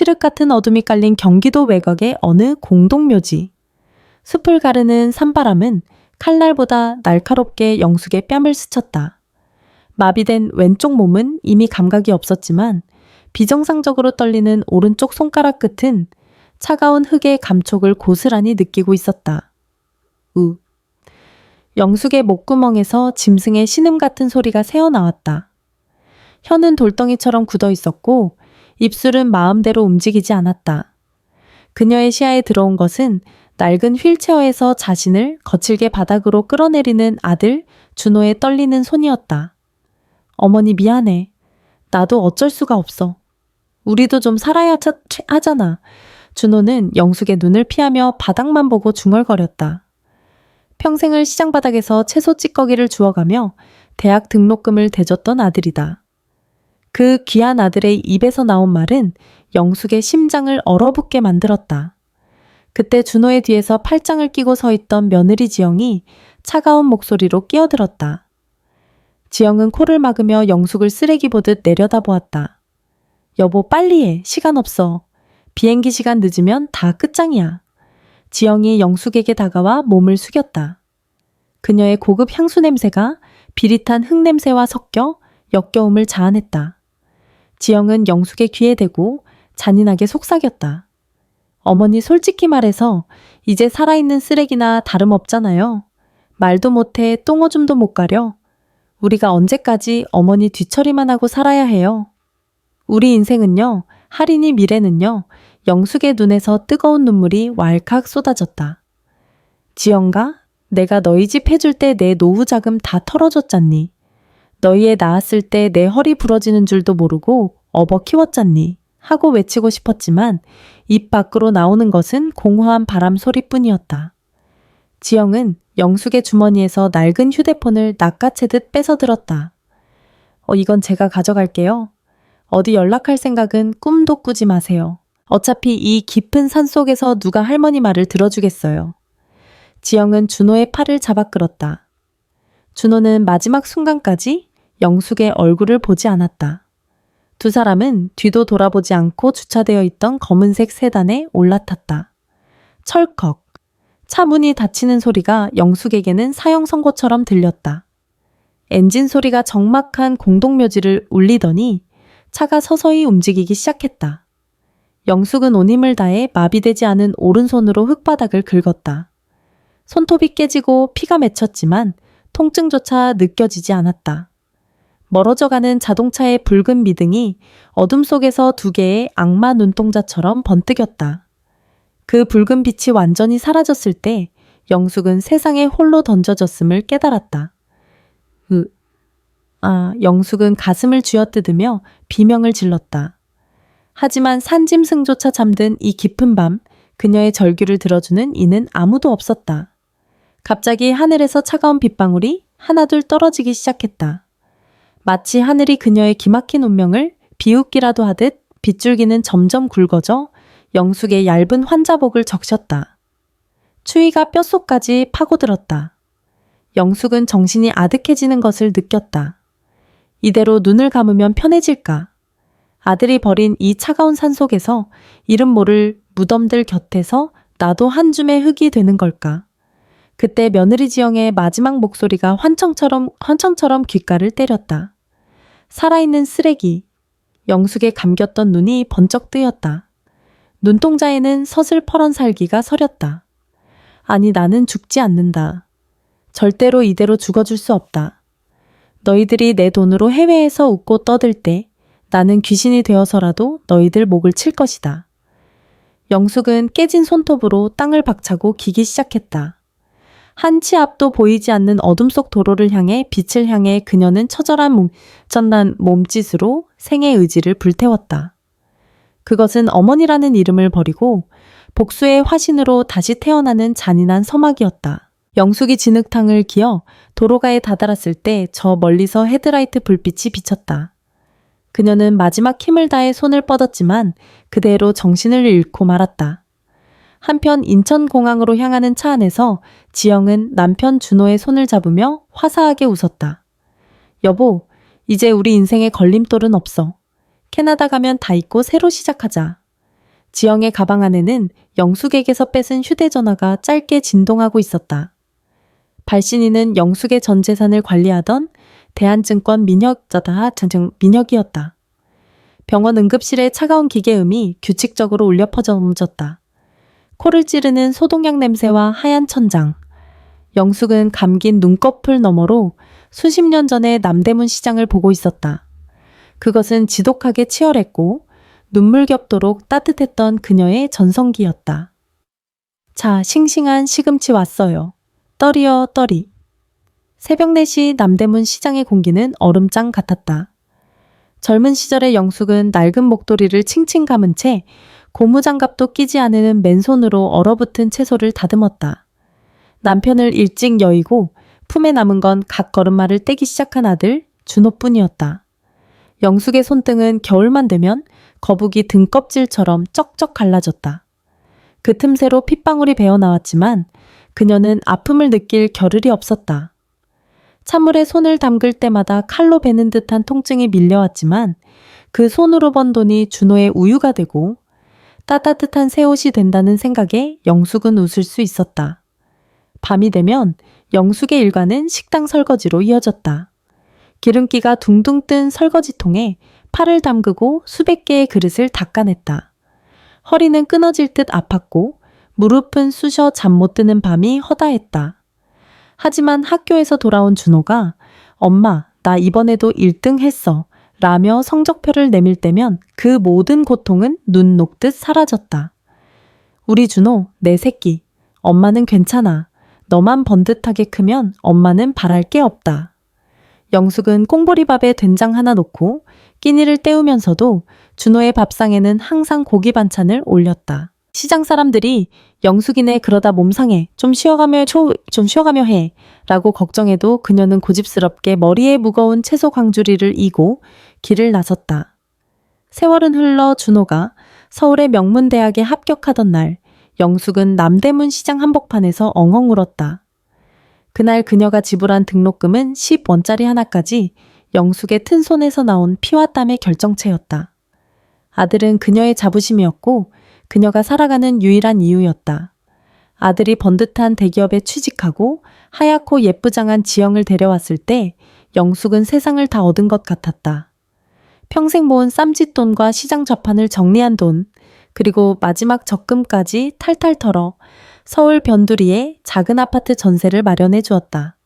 칠흑 같은 어둠이 깔린 경기도 외곽의 어느 공동묘지. 숲을 가르는 산바람은 칼날보다 날카롭게 영숙의 뺨을 스쳤다. 마비된 왼쪽 몸은 이미 감각이 없었지만 비정상적으로 떨리는 오른쪽 손가락 끝은 차가운 흙의 감촉을 고스란히 느끼고 있었다. 영숙의 목구멍에서 짐승의 신음 같은 소리가 새어나왔다. 혀는 돌덩이처럼 굳어 있었고 입술은 마음대로 움직이지 않았다. 그녀의 시야에 들어온 것은 낡은 휠체어에서 자신을 거칠게 바닥으로 끌어내리는 아들 준호의 떨리는 손이었다. 어머니 미안해. 나도 어쩔 수가 없어. 우리도 좀 살아야 하잖아. 준호는 영숙의 눈을 피하며 바닥만 보고 중얼거렸다. 평생을 시장 바닥에서 채소 찌꺼기를 주워가며 대학 등록금을 대줬던 아들이다. 그 귀한 아들의 입에서 나온 말은 영숙의 심장을 얼어붙게 만들었다. 그때 준호의 뒤에서 팔짱을 끼고 서 있던 며느리 지영이 차가운 목소리로 끼어들었다. 지영은 코를 막으며 영숙을 쓰레기 보듯 내려다보았다. 여보 빨리 해. 시간 없어. 비행기 시간 늦으면 다 끝장이야. 지영이 영숙에게 다가와 몸을 숙였다. 그녀의 고급 향수 냄새가 비릿한 흙 냄새와 섞여 역겨움을 자아냈다. 지영은 영숙의 귀에 대고 잔인하게 속삭였다. 어머니 솔직히 말해서 이제 살아있는 쓰레기나 다름없잖아요. 말도 못해 똥오줌도 못 가려. 우리가 언제까지 어머니 뒤처리만 하고 살아야 해요. 우리 인생은요, 할인이 미래는요, 영숙의 눈에서 뜨거운 눈물이 왈칵 쏟아졌다. 지영가, 내가 너희 집 해줄 때 내 노후 자금 다 털어줬잖니. 너희 애 낳았을 때 내 허리 부러지는 줄도 모르고 업어 키웠잖니. 하고 외치고 싶었지만 입 밖으로 나오는 것은 공허한 바람 소리뿐이었다. 지영은 영숙의 주머니에서 낡은 휴대폰을 낚아채듯 뺏어들었다. 이건 제가 가져갈게요. 어디 연락할 생각은 꿈도 꾸지 마세요. 어차피 이 깊은 산속에서 누가 할머니 말을 들어주겠어요. 지영은 준호의 팔을 잡아 끌었다. 준호는 마지막 순간까지 영숙의 얼굴을 보지 않았다. 두 사람은 뒤도 돌아보지 않고 주차되어 있던 검은색 세단에 올라탔다. 철컥. 차 문이 닫히는 소리가 영숙에게는 사형 선고처럼 들렸다. 엔진 소리가 적막한 공동묘지를 울리더니 차가 서서히 움직이기 시작했다. 영숙은 온 힘을 다해 마비되지 않은 오른손으로 흙바닥을 긁었다. 손톱이 깨지고 피가 맺혔지만 통증조차 느껴지지 않았다. 멀어져가는 자동차의 붉은 미등이 어둠 속에서 두 개의 악마 눈동자처럼 번뜩였다. 그 붉은 빛이 완전히 사라졌을 때 영숙은 세상에 홀로 던져졌음을 깨달았다. 영숙은 가슴을 쥐어뜯으며 비명을 질렀다. 하지만 산짐승조차 잠든 이 깊은 밤 그녀의 절규를 들어주는 이는 아무도 없었다. 갑자기 하늘에서 차가운 빗방울이 하나둘 떨어지기 시작했다. 마치 하늘이 그녀의 기막힌 운명을 비웃기라도 하듯 빗줄기는 점점 굵어져 영숙의 얇은 환자복을 적셨다. 추위가 뼛속까지 파고들었다. 영숙은 정신이 아득해지는 것을 느꼈다. 이대로 눈을 감으면 편해질까? 아들이 버린 이 차가운 산속에서 이름 모를 무덤들 곁에서 나도 한 줌의 흙이 되는 걸까? 그때 며느리 지영의 마지막 목소리가 환청처럼 귓가를 때렸다. 살아있는 쓰레기. 영숙의 감겼던 눈이 번쩍 뜨였다. 눈동자에는 서슬퍼런 살기가 서렸다. 아니 나는 죽지 않는다. 절대로 이대로 죽어줄 수 없다. 너희들이 내 돈으로 해외에서 웃고 떠들 때 나는 귀신이 되어서라도 너희들 목을 칠 것이다. 영숙은 깨진 손톱으로 땅을 박차고 기기 시작했다. 한 치 앞도 보이지 않는 어둠 속 도로를 향해 빛을 향해 그녀는 처절한 몸짓으로 생의 의지를 불태웠다. 그것은 어머니라는 이름을 버리고 복수의 화신으로 다시 태어나는 잔인한 서막이었다. 영숙이 진흙탕을 기어 도로가에 다다랐을 때 저 멀리서 헤드라이트 불빛이 비쳤다. 그녀는 마지막 힘을 다해 손을 뻗었지만 그대로 정신을 잃고 말았다. 한편 인천공항으로 향하는 차 안에서 지영은 남편 준호의 손을 잡으며 화사하게 웃었다. 여보, 이제 우리 인생에 걸림돌은 없어. 캐나다 가면 다 잊고 새로 시작하자. 지영의 가방 안에는 영숙에게서 뺏은 휴대전화가 짧게 진동하고 있었다. 발신인은 영숙의 전 재산을 관리하던 대한증권 민혁이었다. 병원 응급실의 차가운 기계음이 규칙적으로 울려 퍼져졌다. 코를 찌르는 소독약 냄새와 하얀 천장. 영숙은 감긴 눈꺼풀 너머로 수십 년 전의 남대문 시장을 보고 있었다. 그것은 지독하게 치열했고 눈물겹도록 따뜻했던 그녀의 전성기였다. 자, 싱싱한 시금치 왔어요. 떨이요, 떨이. 새벽 4시 남대문 시장의 공기는 얼음장 같았다. 젊은 시절의 영숙은 낡은 목도리를 칭칭 감은 채 고무장갑도 끼지 않은 맨손으로 얼어붙은 채소를 다듬었다. 남편을 일찍 여의고 품에 남은 건 각 걸음마를 떼기 시작한 아들 준호뿐이었다. 영숙의 손등은 겨울만 되면 거북이 등껍질처럼 쩍쩍 갈라졌다. 그 틈새로 핏방울이 배어나왔지만 그녀는 아픔을 느낄 겨를이 없었다. 찬물에 손을 담글 때마다 칼로 베는 듯한 통증이 밀려왔지만 그 손으로 번 돈이 준호의 우유가 되고 따뜻한 새 옷이 된다는 생각에 영숙은 웃을 수 있었다. 밤이 되면 영숙의 일과는 식당 설거지로 이어졌다. 기름기가 둥둥 뜬 설거지통에 팔을 담그고 수백 개의 그릇을 닦아냈다. 허리는 끊어질 듯 아팠고 무릎은 쑤셔 잠 못 드는 밤이 허다했다. 하지만 학교에서 돌아온 준호가 엄마, 나 이번에도 1등 했어 라며 성적표를 내밀 때면 그 모든 고통은 눈 녹듯 사라졌다. 우리 준호, 내 새끼. 엄마는 괜찮아. 너만 번듯하게 크면 엄마는 바랄 게 없다. 영숙은 꽁보리밥에 된장 하나 넣고 끼니를 때우면서도 준호의 밥상에는 항상 고기 반찬을 올렸다. 시장 사람들이 영숙이네 그러다 몸 상해. 좀 쉬어가며 해. 라고 걱정해도 그녀는 고집스럽게 머리에 무거운 채소 광주리를 이고 길을 나섰다. 세월은 흘러 준호가 서울의 명문대학에 합격하던 날 영숙은 남대문 시장 한복판에서 엉엉 울었다. 그날 그녀가 지불한 등록금은 10원짜리 하나까지 영숙의 튼 손에서 나온 피와 땀의 결정체였다. 아들은 그녀의 자부심이었고 그녀가 살아가는 유일한 이유였다. 아들이 번듯한 대기업에 취직하고 하얗고 예쁘장한 지영을 데려왔을 때 영숙은 세상을 다 얻은 것 같았다. 평생 모은 쌈짓돈과 시장 좌판을 정리한 돈, 그리고 마지막 적금까지 탈탈 털어 서울 변두리에 작은 아파트 전세를 마련해 주었다.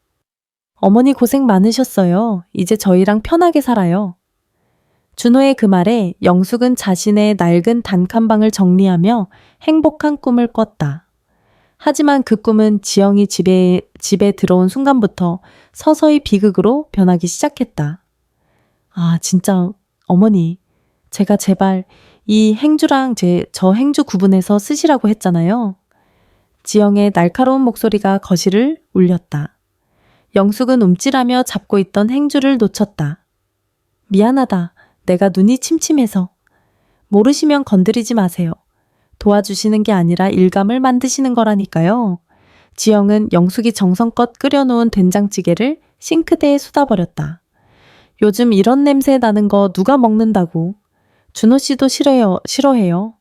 어머니 고생 많으셨어요. 이제 저희랑 편하게 살아요. 준호의 그 말에 영숙은 자신의 낡은 단칸방을 정리하며 행복한 꿈을 꿨다. 하지만 그 꿈은 지영이 집에 들어온 순간부터 서서히 비극으로 변하기 시작했다. 아, 진짜 어머니, 제가 제발 이 행주랑 저 행주 구분해서 쓰시라고 했잖아요. 지영의 날카로운 목소리가 거실을 울렸다. 영숙은 움찔하며 잡고 있던 행주를 놓쳤다. 미안하다. 내가 눈이 침침해서. 모르시면 건드리지 마세요. 도와주시는 게 아니라 일감을 만드시는 거라니까요. 지영은 영숙이 정성껏 끓여놓은 된장찌개를 싱크대에 쏟아버렸다. 요즘 이런 냄새 나는 거 누가 먹는다고. 준호 씨도 싫어해요.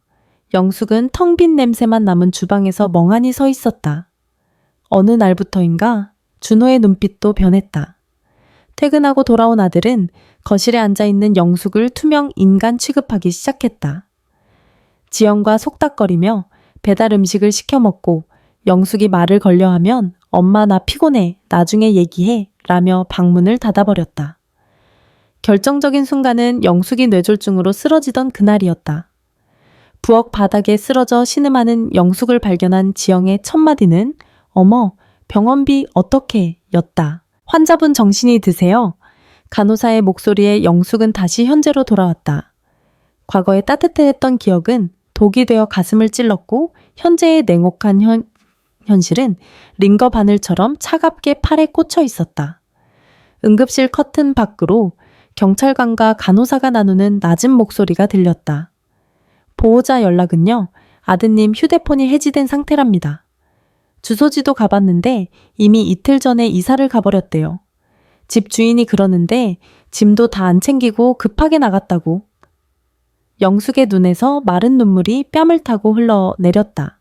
영숙은 텅 빈 냄새만 남은 주방에서 멍하니 서 있었다. 어느 날부터인가 준호의 눈빛도 변했다. 퇴근하고 돌아온 아들은 거실에 앉아있는 영숙을 투명 인간 취급하기 시작했다. 지영과 속닥거리며 배달 음식을 시켜 먹고 영숙이 말을 걸려하면 엄마 나 피곤해. 나중에 얘기해. 라며 방문을 닫아버렸다. 결정적인 순간은 영숙이 뇌졸중으로 쓰러지던 그날이었다. 부엌 바닥에 쓰러져 신음하는 영숙을 발견한 지영의 첫 마디는 어머, 병원비 어떻게? 였다. 환자분 정신이 드세요? 간호사의 목소리에 영숙은 다시 현재로 돌아왔다. 과거에 따뜻했던 기억은 독이 되어 가슴을 찔렀고 현재의 냉혹한 현실은 링거 바늘처럼 차갑게 팔에 꽂혀 있었다. 응급실 커튼 밖으로 경찰관과 간호사가 나누는 낮은 목소리가 들렸다. 보호자 연락은요, 아드님 휴대폰이 해지된 상태랍니다. 주소지도 가봤는데 이미 이틀 전에 이사를 가버렸대요. 집 주인이 그러는데 짐도 다 안 챙기고 급하게 나갔다고. 영숙의 눈에서 마른 눈물이 뺨을 타고 흘러내렸다.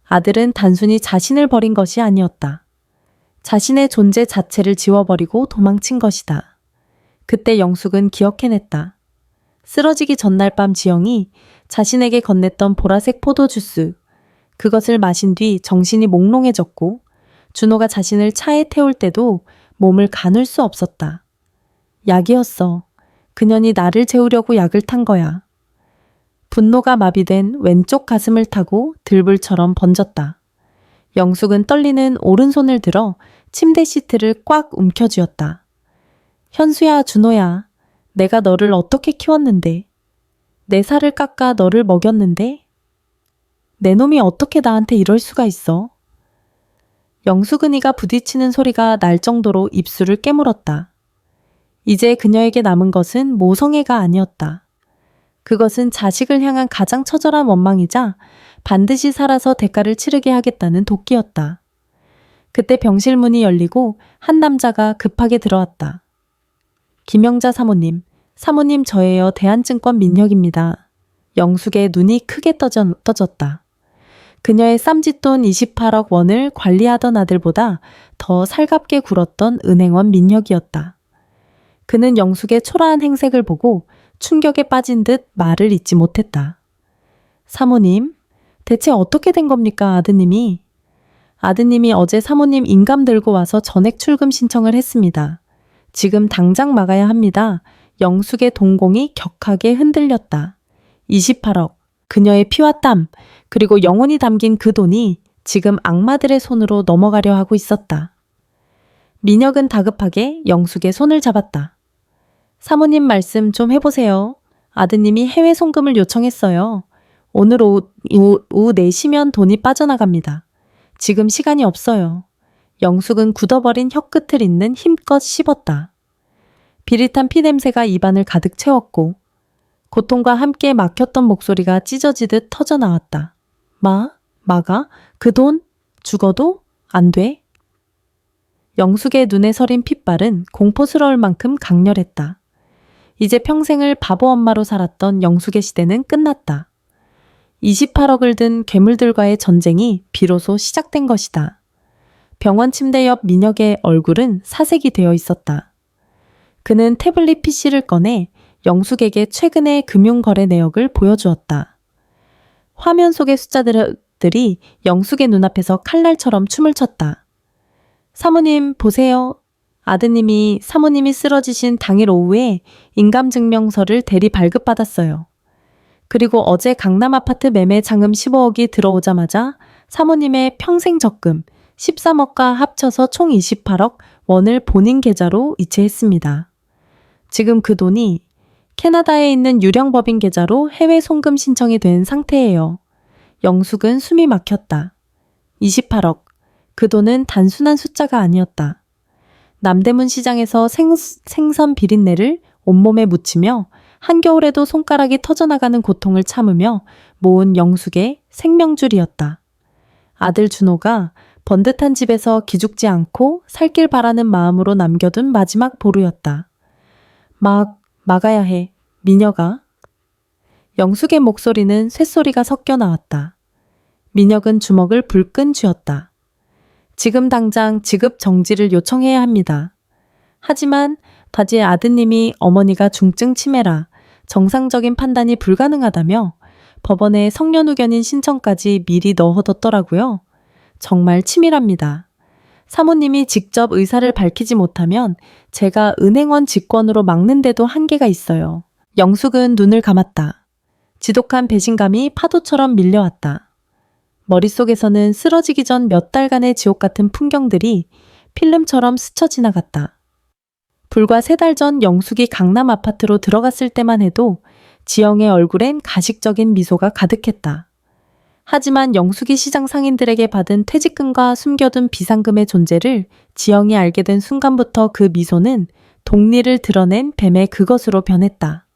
아들은 단순히 자신을 버린 것이 아니었다. 자신의 존재 자체를 지워버리고 도망친 것이다. 그때 영숙은 기억해냈다. 쓰러지기 전날 밤 지영이 자신에게 건넸던 보라색 포도주스, 그것을 마신 뒤 정신이 몽롱해졌고 준호가 자신을 차에 태울 때도 몸을 가눌 수 없었다. 약이었어. 그년이 나를 재우려고 약을 탄 거야. 분노가 마비된 왼쪽 가슴을 타고 들불처럼 번졌다. 영숙은 떨리는 오른손을 들어 침대 시트를 꽉 움켜쥐었다. 현수야, 준호야. 내가 너를 어떻게 키웠는데. 내 살을 깎아 너를 먹였는데. 내 놈이 어떻게 나한테 이럴 수가 있어. 영수근이가 부딪히는 소리가 날 정도로 입술을 깨물었다. 이제 그녀에게 남은 것은 모성애가 아니었다. 그것은 자식을 향한 가장 처절한 원망이자 반드시 살아서 대가를 치르게 하겠다는 도끼였다. 그때 병실 문이 열리고 한 남자가 급하게 들어왔다. 김영자 사모님, 사모님 저예요. 대한증권 민혁입니다. 영숙의 눈이 크게 떠졌다. 그녀의 쌈짓돈 28억 원을 관리하던 아들보다 더 살갑게 굴었던 은행원 민혁이었다. 그는 영숙의 초라한 행색을 보고 충격에 빠진 듯 말을 잇지 못했다. 사모님, 대체 어떻게 된 겁니까, 아드님이? 아드님이 어제 사모님 인감 들고 와서 전액 출금 신청을 했습니다. 지금 당장 막아야 합니다. 영숙의 동공이 격하게 흔들렸다. 28억, 그녀의 피와 땀, 그리고 영혼이 담긴 그 돈이 지금 악마들의 손으로 넘어가려 하고 있었다. 민혁은 다급하게 영숙의 손을 잡았다. 사모님 말씀 좀 해보세요. 아드님이 해외 송금을 요청했어요. 오늘 오후 4시면 돈이 빠져나갑니다. 지금 시간이 없어요. 영숙은 굳어버린 혀끝을 잇는 힘껏 씹었다. 비릿한 피냄새가 입안을 가득 채웠고 고통과 함께 막혔던 목소리가 찢어지듯 터져나왔다. 막아? 그 돈? 죽어도? 안 돼? 영숙의 눈에 서린 핏발은 공포스러울 만큼 강렬했다. 이제 평생을 바보 엄마로 살았던 영숙의 시대는 끝났다. 28억을 든 괴물들과의 전쟁이 비로소 시작된 것이다. 병원 침대 옆 민혁의 얼굴은 사색이 되어 있었다. 그는 태블릿 PC를 꺼내 영숙에게 최근의 금융거래 내역을 보여주었다. 화면 속의 숫자들이 영숙의 눈앞에서 칼날처럼 춤을 췄다. 사모님 보세요. 아드님이 사모님이 쓰러지신 당일 오후에 인감증명서를 대리 발급받았어요. 그리고 어제 강남 아파트 매매 자금 15억이 들어오자마자 사모님의 평생 적금 13억과 합쳐서 총 28억 원을 본인 계좌로 이체했습니다. 지금 그 돈이 캐나다에 있는 유령 법인 계좌로 해외 송금 신청이 된 상태예요. 영숙은 숨이 막혔다. 28억. 그 돈은 단순한 숫자가 아니었다. 남대문 시장에서 생선 비린내를 온몸에 묻히며 한겨울에도 손가락이 터져나가는 고통을 참으며 모은 영숙의 생명줄이었다. 아들 준호가 번듯한 집에서 기죽지 않고 살길 바라는 마음으로 남겨둔 마지막 보루였다. 막아야 해. 민혁아. 영숙의 목소리는 쇳소리가 섞여 나왔다. 민혁은 주먹을 불끈 쥐었다. 지금 당장 지급 정지를 요청해야 합니다. 하지만 다지 아드님이 어머니가 중증 치매라 정상적인 판단이 불가능하다며 법원에 성년후견인 신청까지 미리 넣어뒀더라고요. 정말 치밀합니다. 사모님이 직접 의사를 밝히지 못하면 제가 은행원 직권으로 막는데도 한계가 있어요. 영숙은 눈을 감았다. 지독한 배신감이 파도처럼 밀려왔다. 머릿속에서는 쓰러지기 전 몇 달간의 지옥 같은 풍경들이 필름처럼 스쳐 지나갔다. 불과 3달 전 영숙이 강남 아파트로 들어갔을 때만 해도 지영의 얼굴엔 가식적인 미소가 가득했다. 하지만 영숙이 시장 상인들에게 받은 퇴직금과 숨겨둔 비상금의 존재를 지영이 알게 된 순간부터 그 미소는 독리를 드러낸 뱀의 그것으로 변했다.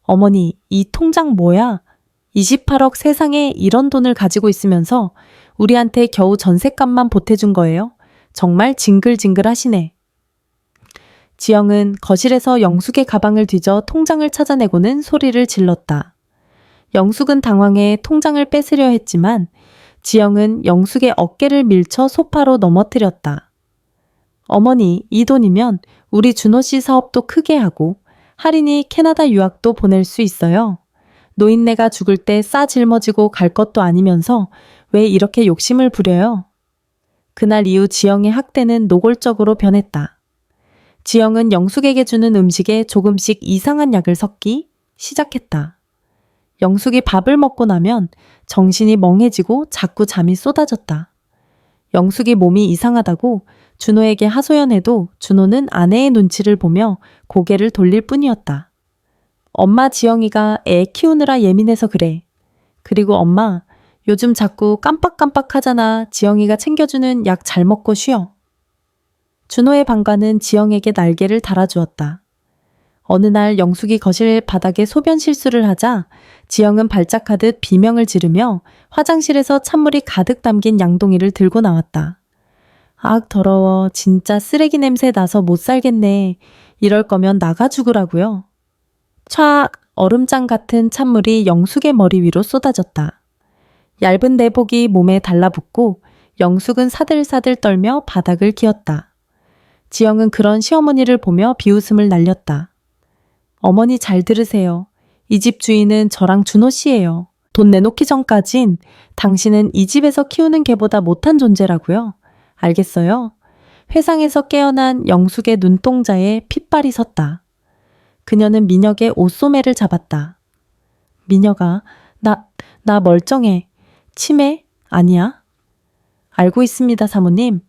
어머니, 이 통장 뭐야? 28억 세상에 이런 돈을 가지고 있으면서 우리한테 겨우 전셋값만 보태준 거예요? 정말 징글징글하시네. 지영은 거실에서 영숙의 가방을 뒤져 통장을 찾아내고는 소리를 질렀다. 영숙은 당황해 통장을 뺏으려 했지만 지영은 영숙의 어깨를 밀쳐 소파로 넘어뜨렸다. 어머니, 이 돈이면 우리 준호 씨 사업도 크게 하고 할인이 캐나다 유학도 보낼 수 있어요. 노인네가 죽을 때 싸 짊어지고 갈 것도 아니면서 왜 이렇게 욕심을 부려요? 그날 이후 지영의 학대는 노골적으로 변했다. 지영은 영숙에게 주는 음식에 조금씩 이상한 약을 섞기 시작했다. 영숙이 밥을 먹고 나면 정신이 멍해지고 자꾸 잠이 쏟아졌다. 영숙이 몸이 이상하다고 준호에게 하소연해도 준호는 아내의 눈치를 보며 고개를 돌릴 뿐이었다. 엄마, 지영이가 애 키우느라 예민해서 그래. 그리고 엄마, 요즘 자꾸 깜빡깜빡 하잖아. 지영이가 챙겨주는 약 잘 먹고 쉬어. 준호의 방과는 지영에게 날개를 달아주었다. 어느 날 영숙이 거실 바닥에 소변 실수를 하자 지영은 발작하듯 비명을 지르며 화장실에서 찬물이 가득 담긴 양동이를 들고 나왔다. 악, 더러워. 진짜 쓰레기 냄새 나서 못 살겠네. 이럴 거면 나가 죽으라고요. 촤악! 얼음장 같은 찬물이 영숙의 머리 위로 쏟아졌다. 얇은 내복이 몸에 달라붙고 영숙은 사들사들 떨며 바닥을 기었다. 지영은 그런 시어머니를 보며 비웃음을 날렸다. 어머니 잘 들으세요. 이 집 주인은 저랑 준호 씨예요. 돈 내놓기 전까진 당신은 이 집에서 키우는 개보다 못한 존재라고요. 알겠어요? 회상에서 깨어난 영숙의 눈동자에 핏발이 섰다. 그녀는 민혁의 옷소매를 잡았다. 민혁아, 나 멀쩡해. 치매? 아니야? 알고 있습니다, 사모님.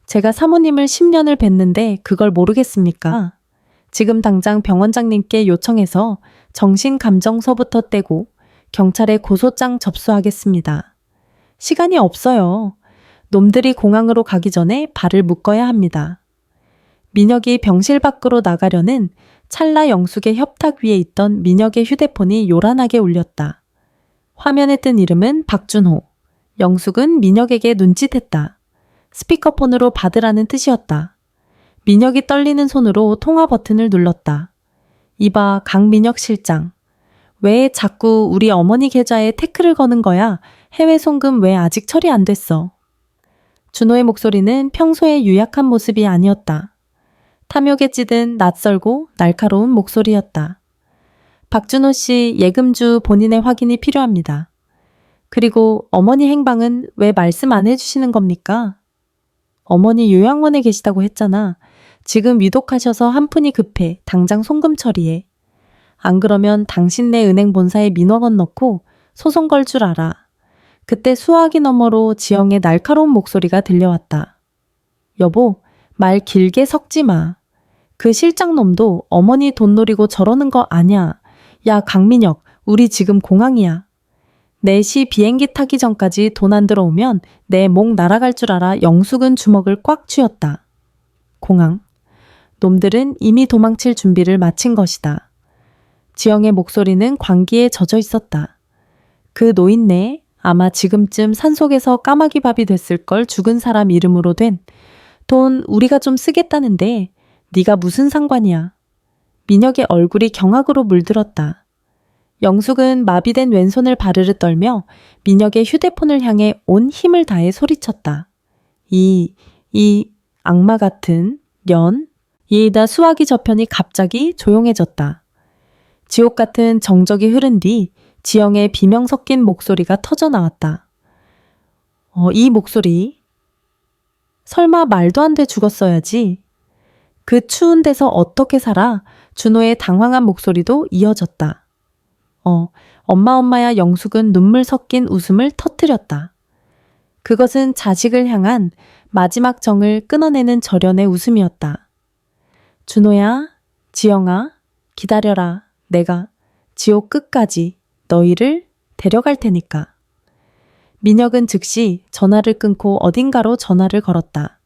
제가 사모님을 10년을 뵀는데 그걸 모르겠습니까? 지금 당장 병원장님께 요청해서 정신감정서부터 떼고 경찰에 고소장 접수하겠습니다. 시간이 없어요. 놈들이 공항으로 가기 전에 발을 묶어야 합니다. 민혁이 병실 밖으로 나가려는 찰나 영숙의 협탁 위에 있던 민혁의 휴대폰이 요란하게 울렸다. 화면에 뜬 이름은 박준호. 영숙은 민혁에게 눈짓했다. 스피커폰으로 받으라는 뜻이었다. 민혁이 떨리는 손으로 통화 버튼을 눌렀다. 이봐, 강민혁 실장. 왜 자꾸 우리 어머니 계좌에 태클을 거는 거야? 해외 송금 왜 아직 처리 안 됐어? 준호의 목소리는 평소의 유약한 모습이 아니었다. 탐욕에 찌든 낯설고 날카로운 목소리였다. 박준호 씨 예금주 본인의 확인이 필요합니다. 그리고 어머니 행방은 왜 말씀 안 해주시는 겁니까? 어머니 요양원에 계시다고 했잖아. 지금 위독하셔서 한 푼이 급해. 당장 송금 처리해. 안 그러면 당신네 은행 본사에 민원원 넣고 소송 걸 줄 알아. 그때 수화기 너머로 지영의 날카로운 목소리가 들려왔다. 여보, 말 길게 섞지 마. 그 실장놈도 어머니 돈 노리고 저러는 거 아냐. 야, 강민혁, 우리 지금 공항이야. 4시 비행기 타기 전까지 돈 안 들어오면 내 목 날아갈 줄 알아. 영숙은 주먹을 꽉 쥐었다. 공항. 놈들은 이미 도망칠 준비를 마친 것이다. 지영의 목소리는 광기에 젖어 있었다. 그 노인네 아마 지금쯤 산속에서 까마귀 밥이 됐을걸. 죽은 사람 이름으로 된 돈 우리가 좀 쓰겠다는데 네가 무슨 상관이야. 민혁의 얼굴이 경악으로 물들었다. 영숙은 마비된 왼손을 바르르 떨며 민혁의 휴대폰을 향해 온 힘을 다해 소리쳤다. 이 악마 같은 년. 이에다 수화기 저편이 갑자기 조용해졌다. 지옥 같은 정적이 흐른 뒤 지영의 비명 섞인 목소리가 터져 나왔다. 이 목소리. 설마 말도 안 돼 죽었어야지. 그 추운 데서 어떻게 살아? 준호의 당황한 목소리도 이어졌다. 엄마야. 영숙은 눈물 섞인 웃음을 터뜨렸다. 그것은 자식을 향한 마지막 정을 끊어내는 절연의 웃음이었다. 준호야, 지영아, 기다려라. 내가 지옥 끝까지 너희를 데려갈 테니까. 민혁은 즉시 전화를 끊고 어딘가로 전화를 걸었다.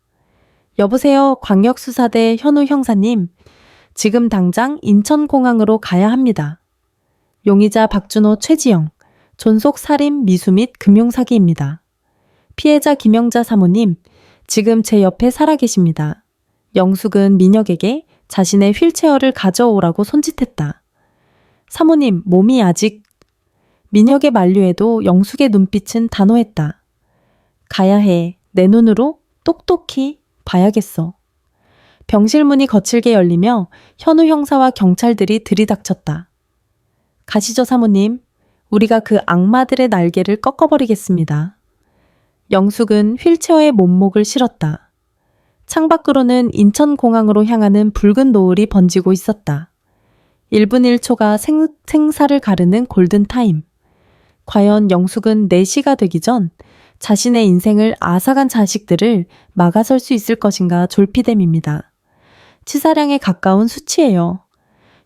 여보세요, 광역수사대 현우 형사님. 지금 당장 인천공항으로 가야 합니다. 용의자 박준호, 최지영, 존속 살인, 미수 및 금융사기입니다. 피해자 김영자 사모님, 지금 제 옆에 살아계십니다. 영숙은 민혁에게 자신의 휠체어를 가져오라고 손짓했다. 사모님, 몸이 아직... 민혁의 만류에도 영숙의 눈빛은 단호했다. 가야 해. 내 눈으로 똑똑히 봐야겠어. 병실 문이 거칠게 열리며 현우 형사와 경찰들이 들이닥쳤다. 가시죠, 사모님. 우리가 그 악마들의 날개를 꺾어버리겠습니다. 영숙은 휠체어에 몸목을 실었다. 창밖으로는 인천공항으로 향하는 붉은 노을이 번지고 있었다. 1분 1초가 생사를 가르는 골든타임. 과연 영숙은 4시가 되기 전 자신의 인생을 앗아간 자식들을 막아설 수 있을 것인가 졸피뎀입니다. 치사량에 가까운 수치예요.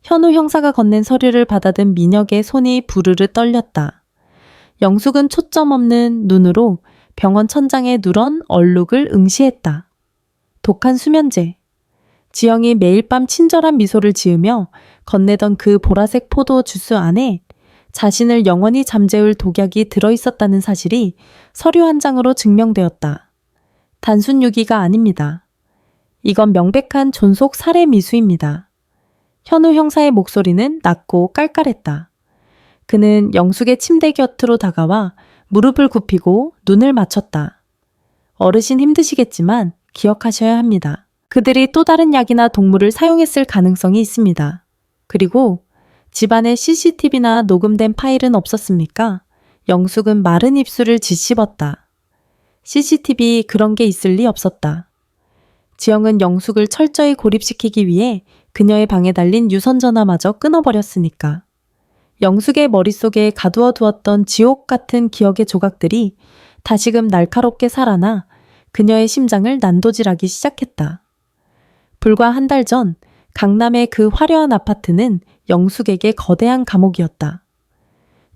현우 형사가 건넨 서류를 받아든 민혁의 손이 부르르 떨렸다. 영숙은 초점 없는 눈으로 병원 천장에 누런 얼룩을 응시했다. 독한 수면제. 지영이 매일 밤 친절한 미소를 지으며 건네던 그 보라색 포도 주스 안에 자신을 영원히 잠재울 독약이 들어있었다는 사실이 서류 한 장으로 증명되었다. 단순 유기가 아닙니다. 이건 명백한 존속 살해 미수입니다. 현우 형사의 목소리는 낮고 깔깔했다. 그는 영숙의 침대 곁으로 다가와 무릎을 굽히고 눈을 맞췄다. 어르신 힘드시겠지만 기억하셔야 합니다. 그들이 또 다른 약이나 동물을 사용했을 가능성이 있습니다. 그리고 집안에 CCTV나 녹음된 파일은 없었습니까? 영숙은 마른 입술을 짓씹었다. CCTV 그런 게 있을 리 없었다. 지영은 영숙을 철저히 고립시키기 위해 그녀의 방에 달린 유선전화마저 끊어버렸으니까. 영숙의 머릿속에 가두어 두었던 지옥 같은 기억의 조각들이 다시금 날카롭게 살아나 그녀의 심장을 난도질하기 시작했다. 불과 한 달 전 강남의 그 화려한 아파트는 영숙에게 거대한 감옥이었다.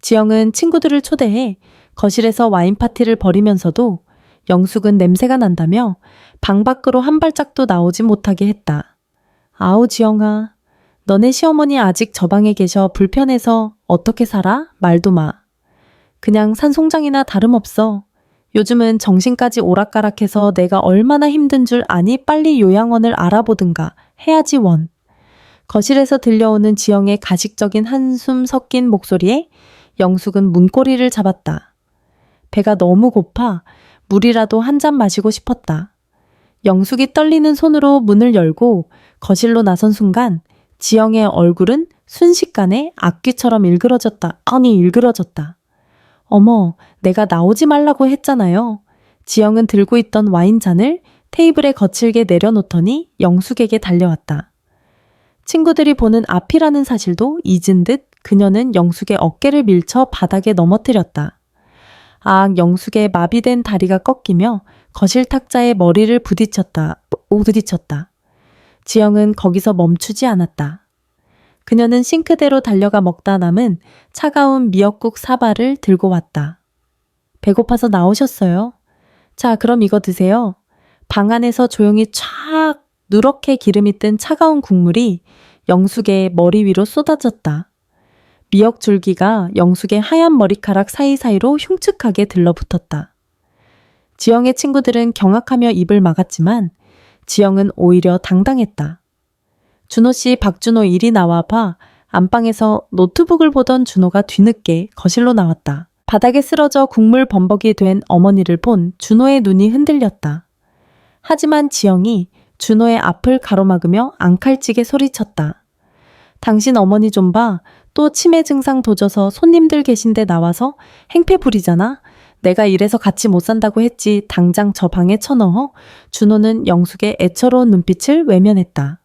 지영은 친구들을 초대해 거실에서 와인 파티를 벌이면서도 영숙은 냄새가 난다며 방 밖으로 한 발짝도 나오지 못하게 했다. 아우 지영아, 너네 시어머니 아직 저 방에 계셔 불편해서 어떻게 살아? 말도 마. 그냥 산송장이나 다름없어. 요즘은 정신까지 오락가락해서 내가 얼마나 힘든 줄 아니 빨리 요양원을 알아보든가 해야지 원. 거실에서 들려오는 지영의 가식적인 한숨 섞인 목소리에 영숙은 문고리를 잡았다. 배가 너무 고파 물이라도 한 잔 마시고 싶었다. 영숙이 떨리는 손으로 문을 열고 거실로 나선 순간 지영의 얼굴은 순식간에 악귀처럼 일그러졌다. 아니 일그러졌다. 어머, 내가 나오지 말라고 했잖아요. 지영은 들고 있던 와인잔을 테이블에 거칠게 내려놓더니 영숙에게 달려왔다. 친구들이 보는 앞이라는 사실도 잊은 듯 그녀는 영숙의 어깨를 밀쳐 바닥에 넘어뜨렸다. 영숙의 마비된 다리가 꺾이며 거실 탁자에 머리를 부딪혔다. 지영은 거기서 멈추지 않았다. 그녀는 싱크대로 달려가 먹다 남은 차가운 미역국 사발을 들고 왔다. 배고파서 나오셨어요? 자, 그럼 이거 드세요. 방 안에서 조용히 촥 누렇게 기름이 뜬 차가운 국물이 영숙의 머리 위로 쏟아졌다. 미역 줄기가 영숙의 하얀 머리카락 사이사이로 흉측하게 들러붙었다. 지영의 친구들은 경악하며 입을 막았지만 지영은 오히려 당당했다. 준호 씨, 박준호 이리 나와봐. 안방에서 노트북을 보던 준호가 뒤늦게 거실로 나왔다. 바닥에 쓰러져 국물 범벅이 된 어머니를 본 준호의 눈이 흔들렸다. 하지만 지영이 준호의 앞을 가로막으며 앙칼지게 소리쳤다. 당신 어머니 좀 봐. 또 치매 증상 도져서 손님들 계신데 나와서 행패 부리잖아. 내가 이래서 같이 못 산다고 했지. 당장 저 방에 쳐넣어. 준호는 영숙의 애처로운 눈빛을 외면했다.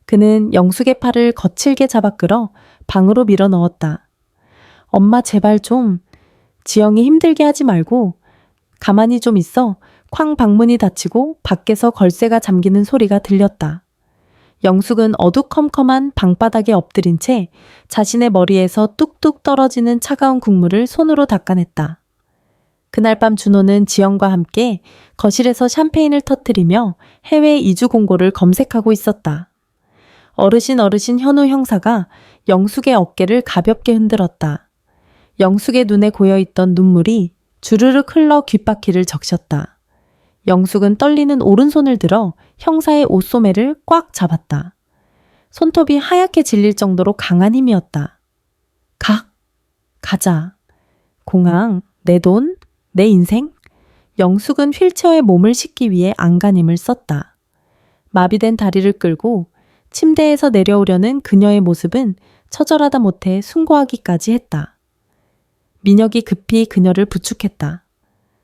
그는 영숙의 팔을 거칠게 잡아 끌어 방으로 밀어 넣었다. 엄마 제발 좀. 지영이 힘들게 하지 말고 가만히 좀 있어. 쾅 방문이 닫히고 밖에서 걸쇠가 잠기는 소리가 들렸다. 영숙은 어두컴컴한 방바닥에 엎드린 채 자신의 머리에서 뚝뚝 떨어지는 차가운 국물을 손으로 닦아냈다. 그날 밤 준호는 지영과 함께 거실에서 샴페인을 터뜨리며 해외 이주 공고를 검색하고 있었다. 어르신 현우 형사가 영숙의 어깨를 가볍게 흔들었다. 영숙의 눈에 고여있던 눈물이 주르륵 흘러 귓바퀴를 적셨다. 영숙은 떨리는 오른손을 들어 형사의 옷소매를 꽉 잡았다. 손톱이 하얗게 질릴 정도로 강한 힘이었다. 가자. 공항, 내 돈, 내 인생. 영숙은 휠체어에 몸을 싣기 위해 안간힘을 썼다. 마비된 다리를 끌고 침대에서 내려오려는 그녀의 모습은 처절하다 못해 숭고하기까지 했다. 민혁이 급히 그녀를 부축했다.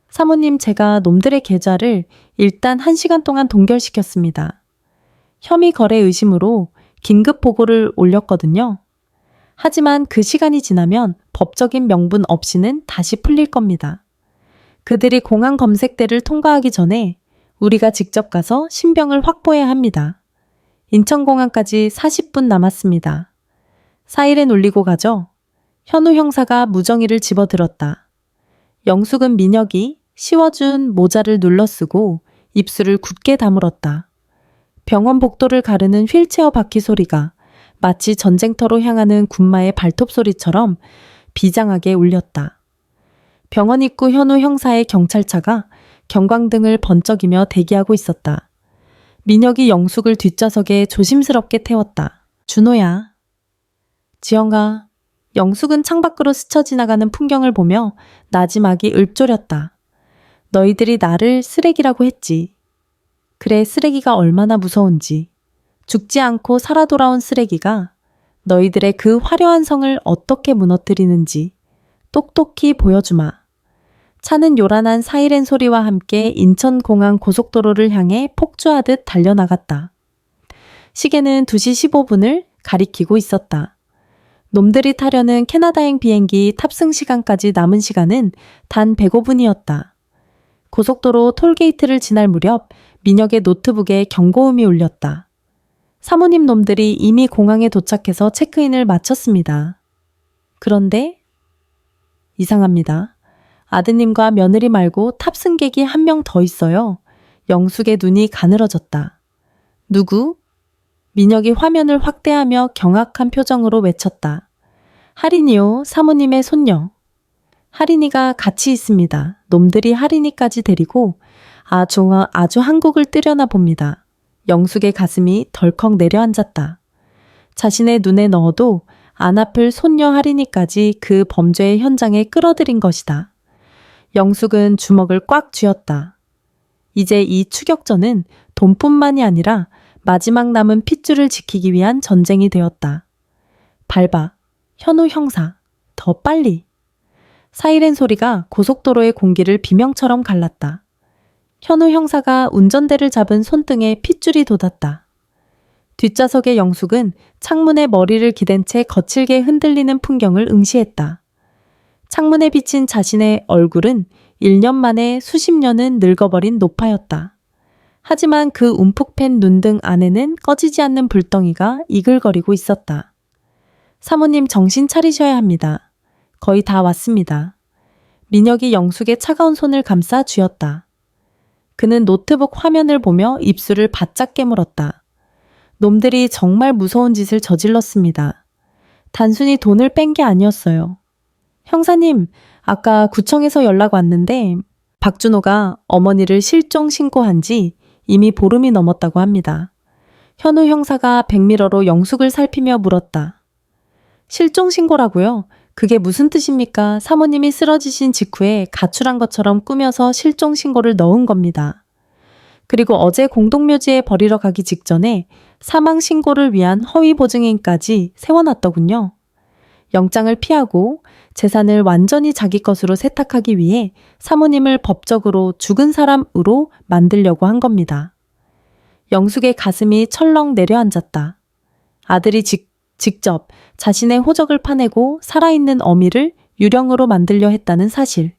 사모님, 제가 놈들의 계좌를 일단 1시간 동안 동결시켰습니다. 혐의 거래 의심으로 긴급 보고를 올렸거든요. 하지만 그 시간이 지나면 법적인 명분 없이는 다시 풀릴 겁니다. 그들이 공항 검색대를 통과하기 전에 우리가 직접 가서 신병을 확보해야 합니다. 인천공항까지 40분 남았습니다. 사일엔 울리고 가죠. 현우 형사가 무정의를 집어들었다. 영숙은 민혁이 씌워준 모자를 눌러쓰고 입술을 굳게 다물었다. 병원 복도를 가르는 휠체어 바퀴 소리가 마치 전쟁터로 향하는 군마의 발톱 소리처럼 비장하게 울렸다. 병원 입구 현우 형사의 경찰차가 경광등을 번쩍이며 대기하고 있었다. 민혁이 영숙을 뒷좌석에 조심스럽게 태웠다. 준호야. 지영아. 영숙은 창밖으로 스쳐 지나가는 풍경을 보며 나지막이 읊조렸다. 너희들이 나를 쓰레기라고 했지. 그래, 쓰레기가 얼마나 무서운지. 죽지 않고 살아 돌아온 쓰레기가 너희들의 그 화려한 성을 어떻게 무너뜨리는지 똑똑히 보여주마. 차는 요란한 사이렌 소리와 함께 인천공항 고속도로를 향해 폭주하듯 달려나갔다. 시계는 2시 15분을 가리키고 있었다. 놈들이 타려는 캐나다행 비행기 탑승 시간까지 남은 시간은 단 105분이었다. 고속도로 톨게이트를 지날 무렵 민혁의 노트북에 경고음이 울렸다. 사모님 놈들이 이미 공항에 도착해서 체크인을 마쳤습니다. 그런데 이상합니다. 아드님과 며느리 말고 탑승객이 1명 더 있어요. 영숙의 눈이 가늘어졌다. 누구? 민혁이 화면을 확대하며 경악한 표정으로 외쳤다. 할인이요, 사모님의 손녀. 할인이가 같이 있습니다. 놈들이 할인이까지 데리고 아주 한국을 뜨려나 봅니다. 영숙의 가슴이 덜컥 내려앉았다. 자신의 눈에 넣어도 안 아플 손녀 할인이까지 그 범죄의 현장에 끌어들인 것이다. 영숙은 주먹을 꽉 쥐었다. 이제 이 추격전은 돈뿐만이 아니라 마지막 남은 핏줄을 지키기 위한 전쟁이 되었다. 밟아. 현우 형사. 더 빨리. 사이렌 소리가 고속도로의 공기를 비명처럼 갈랐다. 현우 형사가 운전대를 잡은 손등에 핏줄이 돋았다. 뒷좌석의 영숙은 창문에 머리를 기댄 채 거칠게 흔들리는 풍경을 응시했다. 창문에 비친 자신의 얼굴은 1년 만에 수십 년은 늙어버린 노파였다. 하지만 그 움푹 팬 눈등 안에는 꺼지지 않는 불덩이가 이글거리고 있었다. 사모님, 정신 차리셔야 합니다. 거의 다 왔습니다. 민혁이 영숙의 차가운 손을 감싸 쥐었다. 그는 노트북 화면을 보며 입술을 바짝 깨물었다. 놈들이 정말 무서운 짓을 저질렀습니다. 단순히 돈을 뺀 게 아니었어요. 형사님, 아까 구청에서 연락 왔는데 박준호가 어머니를 실종 신고한 지 이미 보름이 넘었다고 합니다. 현우 형사가 백미러로 영숙을 살피며 물었다. 실종 신고라고요? 그게 무슨 뜻입니까? 사모님이 쓰러지신 직후에 가출한 것처럼 꾸며서 실종 신고를 넣은 겁니다. 그리고 어제 공동묘지에 버리러 가기 직전에 사망 신고를 위한 허위 보증인까지 세워놨더군요. 영장을 피하고 재산을 완전히 자기 것으로 세탁하기 위해 사모님을 법적으로 죽은 사람으로 만들려고 한 겁니다. 영숙의 가슴이 철렁 내려앉았다. 아들이 직접 자신의 호적을 파내고 살아있는 어미를 유령으로 만들려 했다는 사실.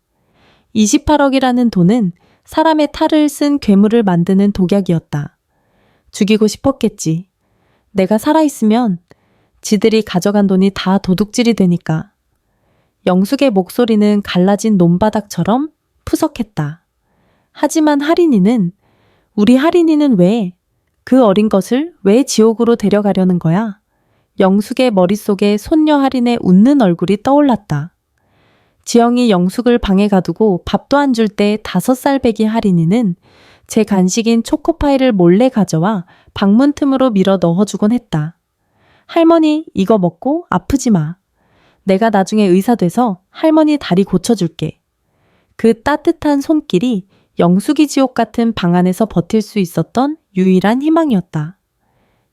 28억이라는 돈은 사람의 탈을 쓴 괴물을 만드는 독약이었다. 죽이고 싶었겠지. 내가 살아있으면 지들이 가져간 돈이 다 도둑질이 되니까. 영숙의 목소리는 갈라진 논바닥처럼 푸석했다. 하지만 우리 할인이는 왜, 그 어린 것을 왜 지옥으로 데려가려는 거야? 영숙의 머릿속에 손녀 할인의 웃는 얼굴이 떠올랐다. 지영이 영숙을 방에 가두고 밥도 안 줄 때 5살 배기 할인이는 제 간식인 초코파이를 몰래 가져와 방문 틈으로 밀어 넣어주곤 했다. 할머니, 이거 먹고 아프지 마. 내가 나중에 의사 돼서 할머니 다리 고쳐줄게. 그 따뜻한 손길이 영숙이 지옥 같은 방 안에서 버틸 수 있었던 유일한 희망이었다.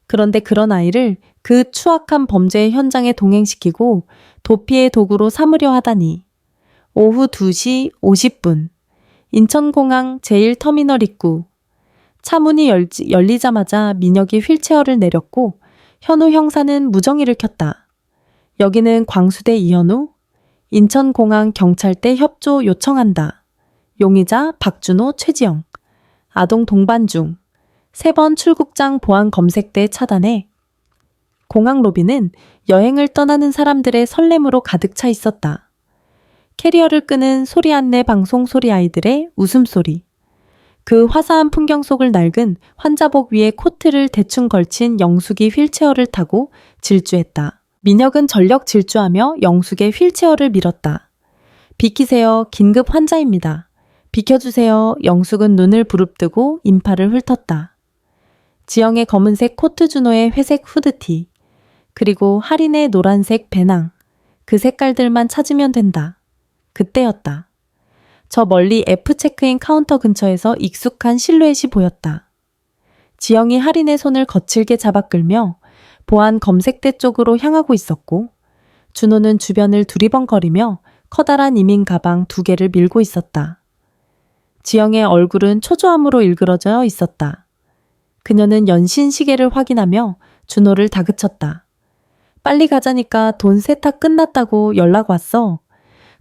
그런데 그런 아이를 그 추악한 범죄의 현장에 동행시키고 도피의 도구로 삼으려 하다니. 오후 2시 50분 인천공항 제1터미널 입구. 차 문이 열리자마자 민혁이 휠체어를 내렸고 현우 형사는 무정이를 켰다. 여기는 광수대 이현우. 인천공항 경찰대 협조 요청한다. 용의자 박준호, 최지영. 아동 동반 중. 3번 출국장 보안 검색대 차단해. 공항 로비는 여행을 떠나는 사람들의 설렘으로 가득 차 있었다. 캐리어를 끄는 소리 안내 방송 소리 아이들의 웃음소리. 그 화사한 풍경 속을 낡은 환자복 위에 코트를 대충 걸친 영숙이 휠체어를 타고 질주했다. 민혁은 전력 질주하며 영숙의 휠체어를 밀었다. 비키세요. 긴급 환자입니다. 비켜주세요. 영숙은 눈을 부릅뜨고 인파를 훑었다. 지영의 검은색 코트, 준호의 회색 후드티, 그리고 할인의 노란색 배낭. 그 색깔들만 찾으면 된다. 그때였다. 저 멀리 F 체크인 카운터 근처에서 익숙한 실루엣이 보였다. 지영이 할인의 손을 거칠게 잡아 끌며 보안 검색대 쪽으로 향하고 있었고, 준호는 주변을 두리번거리며 커다란 이민 가방 2개를 밀고 있었다. 지영의 얼굴은 초조함으로 일그러져 있었다. 그녀는 연신 시계를 확인하며 준호를 다그쳤다. 빨리 가자니까 돈 세탁 끝났다고 연락 왔어.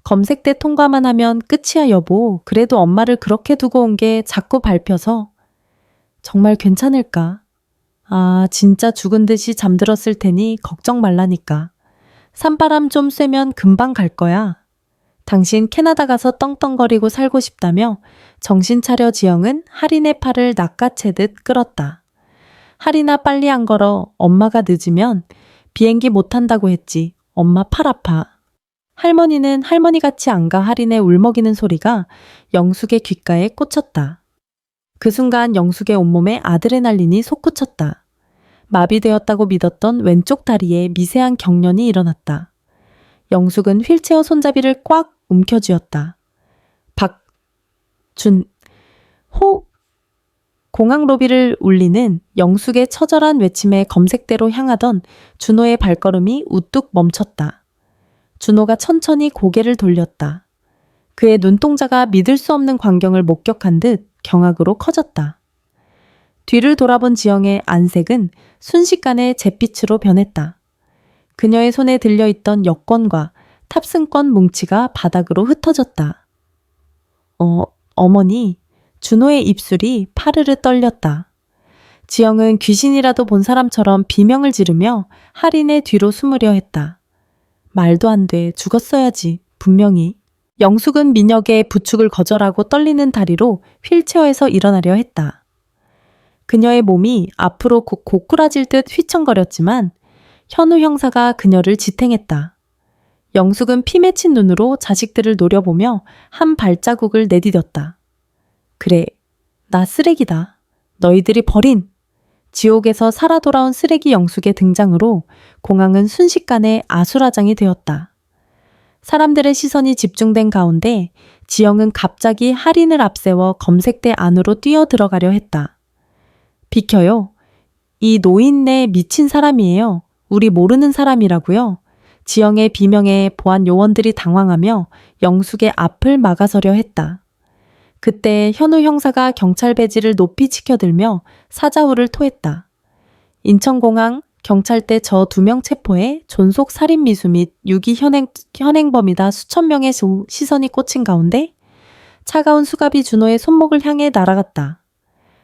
검색대 통과만 하면 끝이야 여보. 그래도 엄마를 그렇게 두고 온 게 자꾸 밟혀서. 정말 괜찮을까? 아, 진짜 죽은 듯이 잠들었을 테니 걱정 말라니까. 산바람 좀 쐬면 금방 갈 거야. 당신 캐나다 가서 떵떵거리고 살고 싶다며 정신 차려. 지영은 할인의 팔을 낚아채듯 끌었다. 할인아, 빨리 안 걸어. 엄마가 늦으면 비행기 못 탄다고 했지. 엄마 팔 아파. 할머니는 할머니같이 안 가. 할인의 울먹이는 소리가 영숙의 귓가에 꽂혔다. 그 순간 영숙의 온몸에 아드레날린이 솟구쳤다. 마비되었다고 믿었던 왼쪽 다리에 미세한 경련이 일어났다. 영숙은 휠체어 손잡이를 꽉 움켜쥐었다. 호! 공항 로비를 울리는 영숙의 처절한 외침에 검색대로 향하던 준호의 발걸음이 우뚝 멈췄다. 준호가 천천히 고개를 돌렸다. 그의 눈동자가 믿을 수 없는 광경을 목격한 듯 경악으로 커졌다. 뒤를 돌아본 지영의 안색은 순식간에 잿빛으로 변했다. 그녀의 손에 들려있던 여권과 탑승권 뭉치가 바닥으로 흩어졌다. 어머니. 준호의 입술이 파르르 떨렸다. 지영은 귀신이라도 본 사람처럼 비명을 지르며 할인의 뒤로 숨으려 했다. 말도 안 돼. 죽었어야지. 분명히. 영숙은 민혁의 부축을 거절하고 떨리는 다리로 휠체어에서 일어나려 했다. 그녀의 몸이 앞으로 고꾸라질 듯 휘청거렸지만 현우 형사가 그녀를 지탱했다. 영숙은 피 맺힌 눈으로 자식들을 노려보며 한 발자국을 내디뎠다. 그래, 나 쓰레기다. 너희들이 버린. 지옥에서 살아 돌아온 쓰레기 영숙의 등장으로 공항은 순식간에 아수라장이 되었다. 사람들의 시선이 집중된 가운데 지영은 갑자기 할인을 앞세워 검색대 안으로 뛰어 들어가려 했다. 비켜요. 이 노인네 미친 사람이에요. 우리 모르는 사람이라고요. 지영의 비명에 보안 요원들이 당황하며 영숙의 앞을 막아서려 했다. 그때 현우 형사가 경찰 배지를 높이 치켜들며 사자후를 토했다. 인천공항 경찰대 저 2명 체포해 존속 살인 미수 및 유기 현행범이다. 수천 명의 시선이 꽂힌 가운데 차가운 수갑이 준호의 손목을 향해 날아갔다.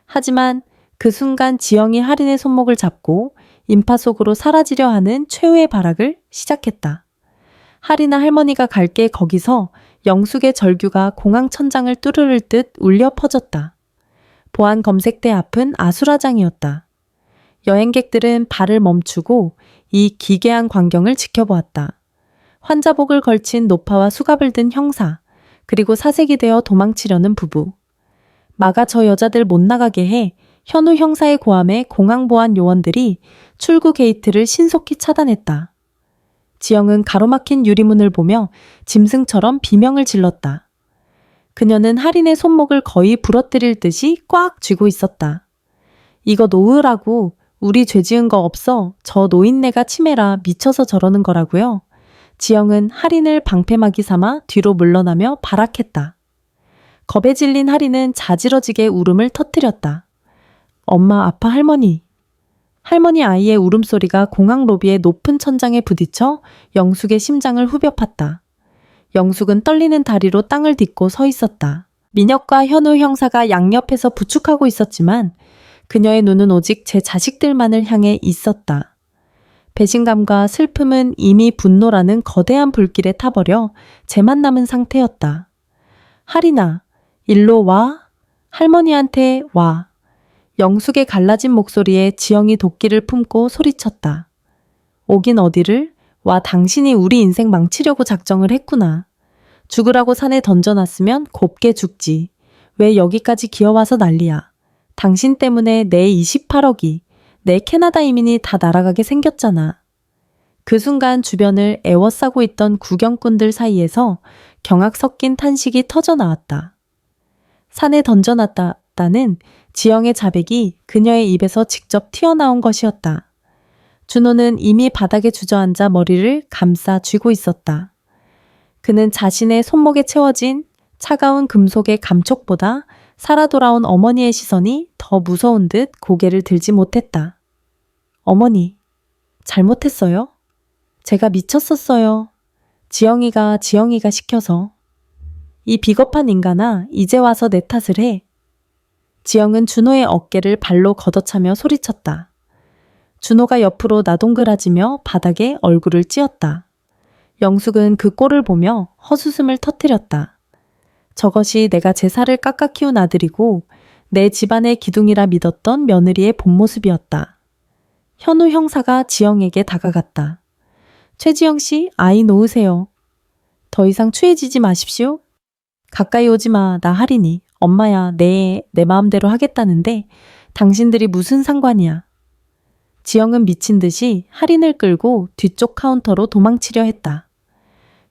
하지만 그 순간 지영이 할인의 손목을 잡고 인파 속으로 사라지려 하는 최후의 발악을 시작했다. 할인아, 할머니가 갈게. 거기서 영숙의 절규가 공항 천장을 뚫을 듯 울려 퍼졌다. 보안 검색대 앞은 아수라장이었다. 여행객들은 발을 멈추고 이 기괴한 광경을 지켜보았다. 환자복을 걸친 노파와 수갑을 든 형사, 그리고 사색이 되어 도망치려는 부부. 마가 저 여자들 못 나가게 해. 현우 형사의 고함에 공항보안 요원들이 출구 게이트를 신속히 차단했다. 지영은 가로막힌 유리문을 보며 짐승처럼 비명을 질렀다. 그녀는 할인의 손목을 거의 부러뜨릴 듯이 꽉 쥐고 있었다. 이거 놓으라고. 우리 죄 지은 거 없어. 저 노인네가 치매라. 미쳐서 저러는 거라고요. 지영은 할인을 방패막이 삼아 뒤로 물러나며 발악했다. 겁에 질린 할인은 자지러지게 울음을 터뜨렸다. 엄마, 아빠, 할머니. 할머니 아이의 울음소리가 공항 로비의 높은 천장에 부딪혀 영숙의 심장을 후벼 팠다. 영숙은 떨리는 다리로 땅을 딛고 서 있었다. 민혁과 현우 형사가 양옆에서 부축하고 있었지만 그녀의 눈은 오직 제 자식들만을 향해 있었다. 배신감과 슬픔은 이미 분노라는 거대한 불길에 타버려 재만 남은 상태였다. 할인아, 일로 와. 할머니한테 와. 영숙의 갈라진 목소리에 지영이 도끼를 품고 소리쳤다. 오긴 어디를? 와, 당신이 우리 인생 망치려고 작정을 했구나. 죽으라고 산에 던져놨으면 곱게 죽지. 왜 여기까지 기어와서 난리야. 당신 때문에 내 28억이, 내 캐나다 이민이 다 날아가게 생겼잖아. 그 순간 주변을 에워싸고 있던 구경꾼들 사이에서 경악 섞인 탄식이 터져나왔다. 산에 던져놨다는 지영의 자백이 그녀의 입에서 직접 튀어나온 것이었다. 준호는 이미 바닥에 주저앉아 머리를 감싸 쥐고 있었다. 그는 자신의 손목에 채워진 차가운 금속의 감촉보다 살아 돌아온 어머니의 시선이 더 무서운 듯 고개를 들지 못했다. 어머니, 잘못했어요? 제가 미쳤었어요. 지영이가 시켜서. 이 비겁한 인간아, 이제 와서 내 탓을 해. 지영은 준호의 어깨를 발로 걷어차며 소리쳤다. 준호가 옆으로 나동그라지며 바닥에 얼굴을 찧었다. 영숙은 그 꼴을 보며 헛웃음을 터뜨렸다. 저것이 내가 제 살을 깎아 키운 아들이고 내 집안의 기둥이라 믿었던 며느리의 본 모습이었다. 현우 형사가 지영에게 다가갔다. 최지영 씨, 아이 놓으세요. 더 이상 취해지지 마십시오. 가까이 오지 마. 나 할인이. 엄마야, 내 마음대로 하겠다는데 당신들이 무슨 상관이야. 지영은 미친 듯이 할인을 끌고 뒤쪽 카운터로 도망치려 했다.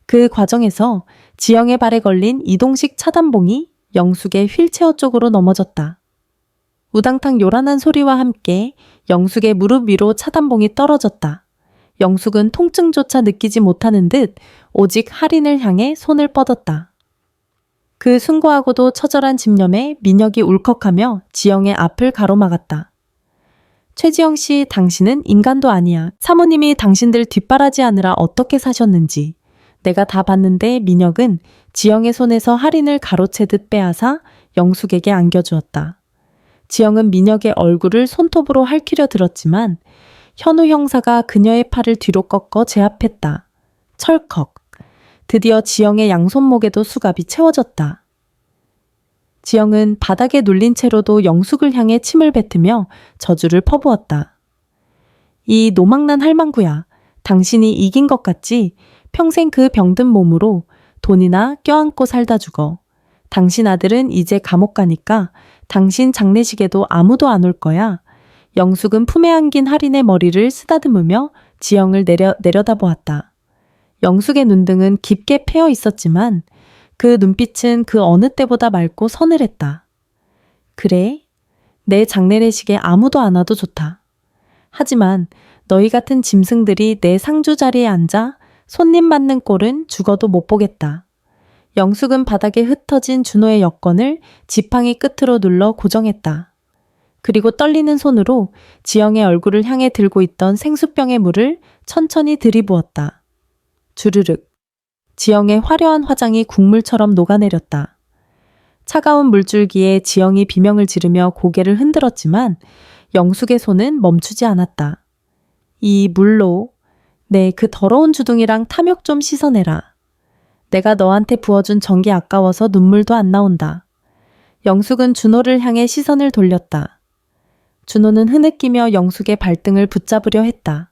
그 과정에서 지영의 발에 걸린 이동식 차단봉이 영숙의 휠체어 쪽으로 넘어졌다. 우당탕 요란한 소리와 함께 영숙의 무릎 위로 차단봉이 떨어졌다. 영숙은 통증조차 느끼지 못하는 듯 오직 할인을 향해 손을 뻗었다. 그 숭고하고도 처절한 집념에 민혁이 울컥하며 지영의 앞을 가로막았다. 최지영 씨, 당신은 인간도 아니야. 사모님이 당신들 뒷바라지하느라 어떻게 사셨는지. 내가 다 봤는데 민혁은 지영의 손에서 할인을 가로채듯 빼앗아 영숙에게 안겨주었다. 지영은 민혁의 얼굴을 손톱으로 핥히려 들었지만 현우 형사가 그녀의 팔을 뒤로 꺾어 제압했다. 철컥. 드디어 지영의 양손목에도 수갑이 채워졌다. 지영은 바닥에 눌린 채로도 영숙을 향해 침을 뱉으며 저주를 퍼부었다. 이 노망난 할망구야. 당신이 이긴 것 같지? 평생 그 병든 몸으로 돈이나 껴안고 살다 죽어. 당신 아들은 이제 감옥 가니까 당신 장례식에도 아무도 안 올 거야. 영숙은 품에 안긴 할인의 머리를 쓰다듬으며 지영을 내려다보았다. 영숙의 눈등은 깊게 패여 있었지만 그 눈빛은 그 어느 때보다 맑고 서늘했다. 그래, 내 장례례식에 아무도 안 와도 좋다. 하지만 너희 같은 짐승들이 내 상주 자리에 앉아 손님 맞는 꼴은 죽어도 못 보겠다. 영숙은 바닥에 흩어진 준호의 여권을 지팡이 끝으로 눌러 고정했다. 그리고 떨리는 손으로 지영의 얼굴을 향해 들고 있던 생수병의 물을 천천히 들이부었다. 주르륵. 지영의 화려한 화장이 국물처럼 녹아내렸다. 차가운 물줄기에 지영이 비명을 지르며 고개를 흔들었지만 영숙의 손은 멈추지 않았다. 이 물로 내 그 더러운 주둥이랑 탐욕 좀 씻어내라. 내가 너한테 부어준 정기 아까워서 눈물도 안 나온다. 영숙은 준호를 향해 시선을 돌렸다. 준호는 흐느끼며 영숙의 발등을 붙잡으려 했다.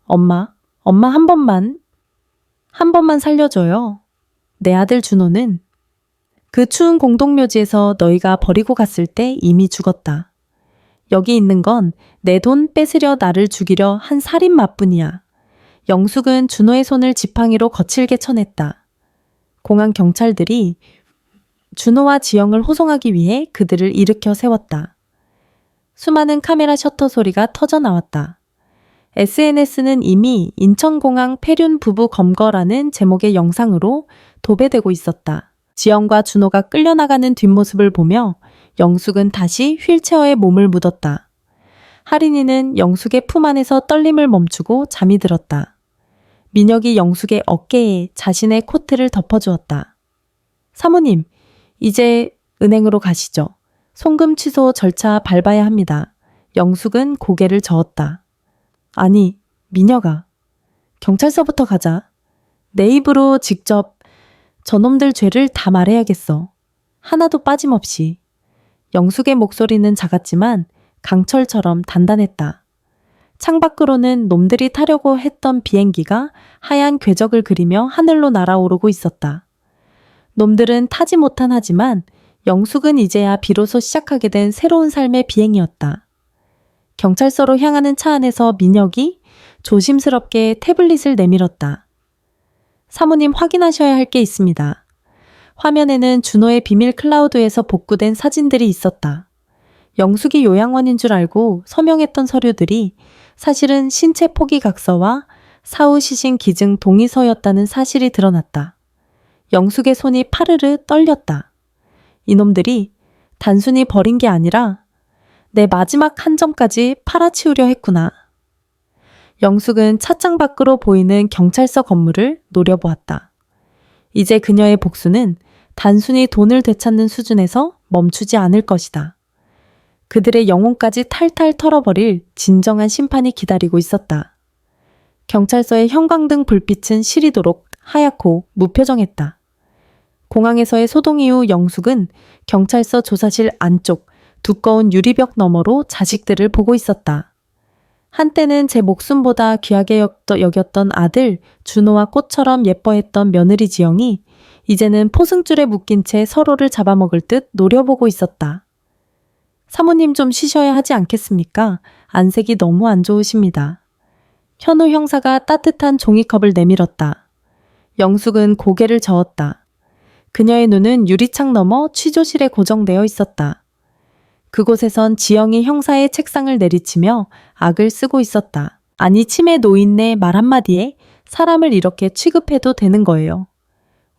엄마 한 번만 살려줘요. 내 아들 준호는 그 추운 공동묘지에서 너희가 버리고 갔을 때 이미 죽었다. 여기 있는 건 내 돈 뺏으려 나를 죽이려 한 살인 마뿐이야. 영숙은 준호의 손을 지팡이로 거칠게 쳐냈다. 공항 경찰들이 준호와 지영을 호송하기 위해 그들을 일으켜 세웠다. 수많은 카메라 셔터 소리가 터져 나왔다. SNS는 이미 인천공항 폐륜 부부 검거라는 제목의 영상으로 도배되고 있었다. 지영과 준호가 끌려나가는 뒷모습을 보며 영숙은 다시 휠체어에 몸을 묻었다. 하린이는 영숙의 품 안에서 떨림을 멈추고 잠이 들었다. 민혁이 영숙의 어깨에 자신의 코트를 덮어주었다. 사모님, 이제 은행으로 가시죠. 송금 취소 절차 밟아야 합니다. 영숙은 고개를 저었다. 아니, 민혁아. 경찰서부터 가자. 내 입으로 직접 저놈들 죄를 다 말해야겠어. 하나도 빠짐없이. 영숙의 목소리는 작았지만 강철처럼 단단했다. 창밖으로는 놈들이 타려고 했던 비행기가 하얀 궤적을 그리며 하늘로 날아오르고 있었다. 놈들은 타지 못한 하지만 영숙은 이제야 비로소 시작하게 된 새로운 삶의 비행이었다. 경찰서로 향하는 차 안에서 민혁이 조심스럽게 태블릿을 내밀었다. 사모님 확인하셔야 할 게 있습니다. 화면에는 준호의 비밀 클라우드에서 복구된 사진들이 있었다. 영숙이 요양원인 줄 알고 서명했던 서류들이 사실은 신체 포기각서와 사후 시신 기증 동의서였다는 사실이 드러났다. 영숙의 손이 파르르 떨렸다. 이놈들이 단순히 버린 게 아니라 내 마지막 한 점까지 팔아치우려 했구나. 영숙은 차창 밖으로 보이는 경찰서 건물을 노려보았다. 이제 그녀의 복수는 단순히 돈을 되찾는 수준에서 멈추지 않을 것이다. 그들의 영혼까지 탈탈 털어버릴 진정한 심판이 기다리고 있었다. 경찰서의 형광등 불빛은 시리도록 하얗고 무표정했다. 공항에서의 소동 이후 영숙은 경찰서 조사실 안쪽 두꺼운 유리벽 너머로 자식들을 보고 있었다. 한때는 제 목숨보다 귀하게 여겼던 아들 준호와 꽃처럼 예뻐했던 며느리 지영이 이제는 포승줄에 묶인 채 서로를 잡아먹을 듯 노려보고 있었다. 사모님 좀 쉬셔야 하지 않겠습니까? 안색이 너무 안 좋으십니다. 현우 형사가 따뜻한 종이컵을 내밀었다. 영숙은 고개를 저었다. 그녀의 눈은 유리창 너머 취조실에 고정되어 있었다. 그곳에선 지영이 형사의 책상을 내리치며 악을 쓰고 있었다. 아니 치매 노인네 말 한마디에 사람을 이렇게 취급해도 되는 거예요.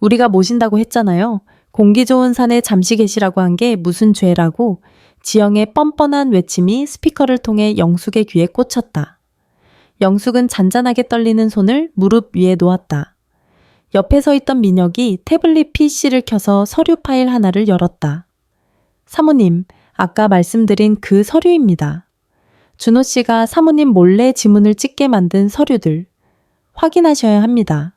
우리가 모신다고 했잖아요. 공기 좋은 산에 잠시 계시라고 한 게 무슨 죄라고 지영의 뻔뻔한 외침이 스피커를 통해 영숙의 귀에 꽂혔다. 영숙은 잔잔하게 떨리는 손을 무릎 위에 놓았다. 옆에 서 있던 민혁이 태블릿 PC를 켜서 서류 파일 하나를 열었다. 사모님, 아까 말씀드린 그 서류입니다. 준호 씨가 사모님 몰래 지문을 찍게 만든 서류들. 확인하셔야 합니다.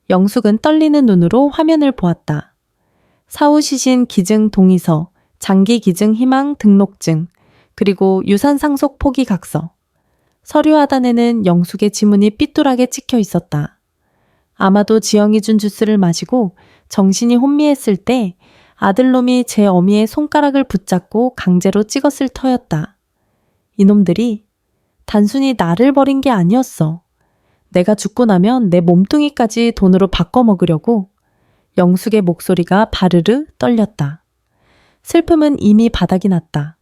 영숙은 떨리는 눈으로 화면을 보았다. 사후 시신 기증 동의서, 장기 기증 희망 등록증, 그리고 유산 상속 포기 각서. 서류 하단에는 영숙의 지문이 삐뚤하게 찍혀 있었다. 아마도 지영이 준 주스를 마시고 정신이 혼미했을 때 아들놈이 제 어미의 손가락을 붙잡고 강제로 찍었을 터였다. 이놈들이 단순히 나를 버린 게 아니었어. 내가 죽고 나면 내 몸뚱이까지 돈으로 바꿔 먹으려고. 영숙의 목소리가 바르르 떨렸다. 슬픔은 이미 바닥이 났다.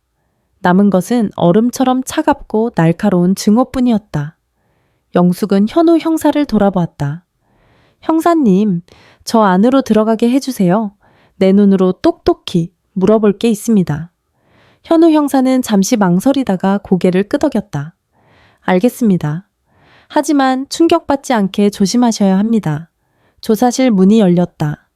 남은 것은 얼음처럼 차갑고 날카로운 증오뿐이었다. 영숙은 현우 형사를 돌아보았다. 형사님, 저 안으로 들어가게 해주세요. 내 눈으로 똑똑히 물어볼 게 있습니다. 현우 형사는 잠시 망설이다가 고개를 끄덕였다. 알겠습니다. 하지만 충격받지 않게 조심하셔야 합니다. 조사실 문이 열렸다.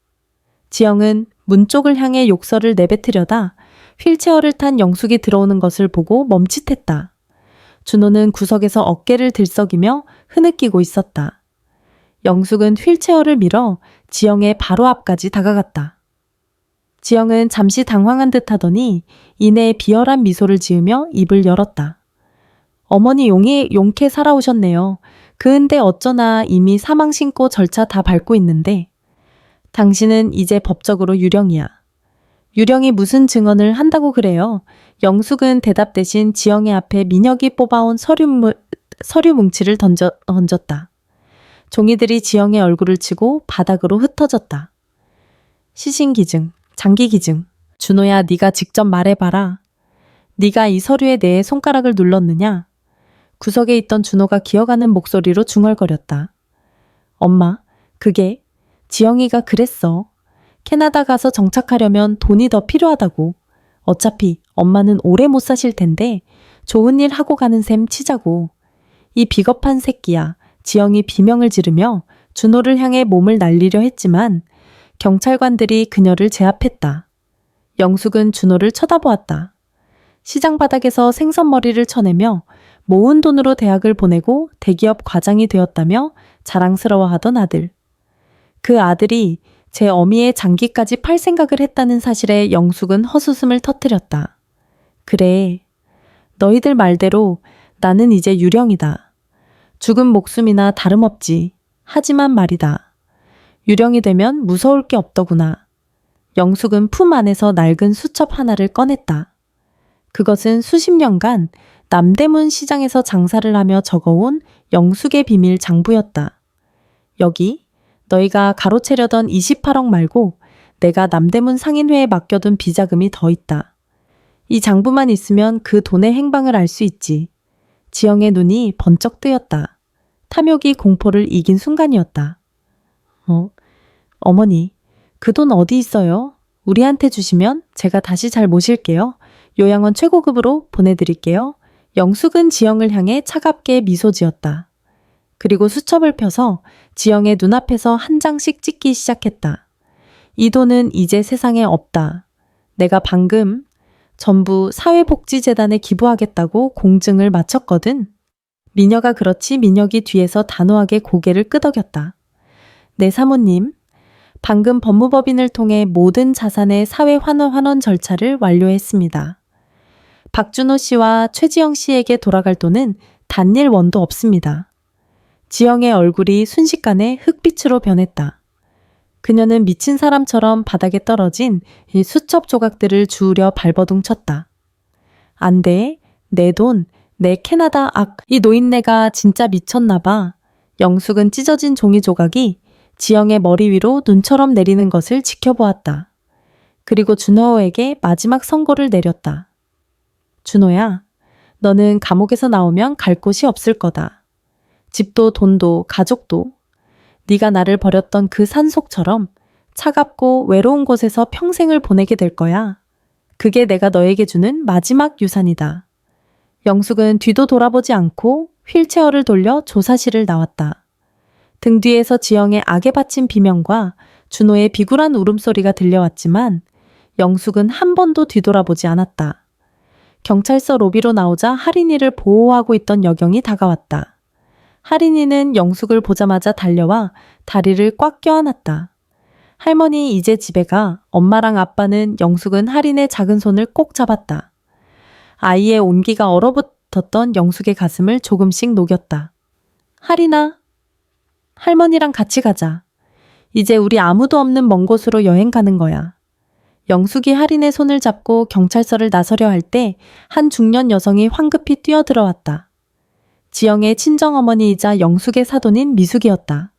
지영은 문 쪽을 향해 욕설을 내뱉으려다 휠체어를 탄 영숙이 들어오는 것을 보고 멈칫했다. 준호는 구석에서 어깨를 들썩이며 흐느끼고 있었다. 영숙은 휠체어를 밀어 지영의 바로 앞까지 다가갔다. 지영은 잠시 당황한 듯 하더니 이내 비열한 미소를 지으며 입을 열었다. 어머니 용케 살아오셨네요. 그은데 어쩌나 이미 사망 신고 절차 다 밟고 있는데. 당신은 이제 법적으로 유령이야. 유령이 무슨 증언을 한다고 그래요? 영숙은 대답 대신 지영의 앞에 민혁이 뽑아온 서류 뭉치를 던졌다. 종이들이 지영의 얼굴을 치고 바닥으로 흩어졌다. 시신기증, 장기기증. 준호야, 네가 직접 말해봐라. 네가 이 서류에 내 손가락을 눌렀느냐? 구석에 있던 준호가 기어가는 목소리로 중얼거렸다. 엄마, 그게 지영이가 그랬어. 캐나다 가서 정착하려면 돈이 더 필요하다고. 어차피 엄마는 오래 못 사실 텐데 좋은 일 하고 가는 셈 치자고. 이 비겁한 새끼야. 지영이 비명을 지르며 준호를 향해 몸을 날리려 했지만 경찰관들이 그녀를 제압했다. 영숙은 준호를 쳐다보았다. 시장 바닥에서 생선머리를 쳐내며 모은 돈으로 대학을 보내고 대기업 과장이 되었다며 자랑스러워하던 아들. 그 아들이 제 어미의 장기까지 팔 생각을 했다는 사실에 영숙은 헛웃음을 터뜨렸다. 그래, 너희들 말대로 나는 이제 유령이다. 죽은 목숨이나 다름없지. 하지만 말이다. 유령이 되면 무서울 게 없더구나. 영숙은 품 안에서 낡은 수첩 하나를 꺼냈다. 그것은 수십 년간 남대문 시장에서 장사를 하며 적어온 영숙의 비밀 장부였다. 여기 너희가 가로채려던 28억 말고 내가 남대문 상인회에 맡겨둔 비자금이 더 있다. 이 장부만 있으면 그 돈의 행방을 알 수 있지. 지영의 눈이 번쩍 뜨였다. 탐욕이 공포를 이긴 순간이었다. 어머니, 그 돈 어디 있어요? 우리한테 주시면 제가 다시 잘 모실게요. 요양원 최고급으로 보내드릴게요. 영숙은 지영을 향해 차갑게 미소 지었다. 그리고 수첩을 펴서 지영의 눈앞에서 한 장씩 찍기 시작했다. 이 돈은 이제 세상에 없다. 내가 방금 전부 사회복지재단에 기부하겠다고 공증을 마쳤거든. 미녀가 그렇지 민혁이 뒤에서 단호하게 고개를 끄덕였다. 네 사모님, 방금 법무법인을 통해 모든 자산의 사회환원 절차를 완료했습니다. 박준호 씨와 최지영 씨에게 돌아갈 돈은 단일 원도 없습니다. 지영의 얼굴이 순식간에 흑빛으로 변했다. 그녀는 미친 사람처럼 바닥에 떨어진 이 수첩 조각들을 주우려 발버둥 쳤다. 안 돼. 내 돈, 내 캐나다 이 노인네가 진짜 미쳤나 봐. 영숙은 찢어진 종이 조각이 지영의 머리 위로 눈처럼 내리는 것을 지켜보았다. 그리고 준호에게 마지막 선고를 내렸다. 준호야, 너는 감옥에서 나오면 갈 곳이 없을 거다. 집도 돈도 가족도 네가 나를 버렸던 그 산속처럼 차갑고 외로운 곳에서 평생을 보내게 될 거야. 그게 내가 너에게 주는 마지막 유산이다. 영숙은 뒤도 돌아보지 않고 휠체어를 돌려 조사실을 나왔다. 등 뒤에서 지영의 악에 바친 비명과 준호의 비굴한 울음소리가 들려왔지만 영숙은 한 번도 뒤돌아보지 않았다. 경찰서 로비로 나오자 할인이를 보호하고 있던 여경이 다가왔다. 할인이는 영숙을 보자마자 달려와 다리를 꽉 껴안았다. 할머니 이제 집에 가. 엄마랑 아빠는 영숙은 할인의 작은 손을 꼭 잡았다. 아이의 온기가 얼어붙었던 영숙의 가슴을 조금씩 녹였다. 할인아, 할머니랑 같이 가자. 이제 우리 아무도 없는 먼 곳으로 여행 가는 거야. 영숙이 할인의 손을 잡고 경찰서를 나서려 할 때 한 중년 여성이 황급히 뛰어들어왔다. 지영의 친정어머니이자 영숙의 사돈인 미숙이었다.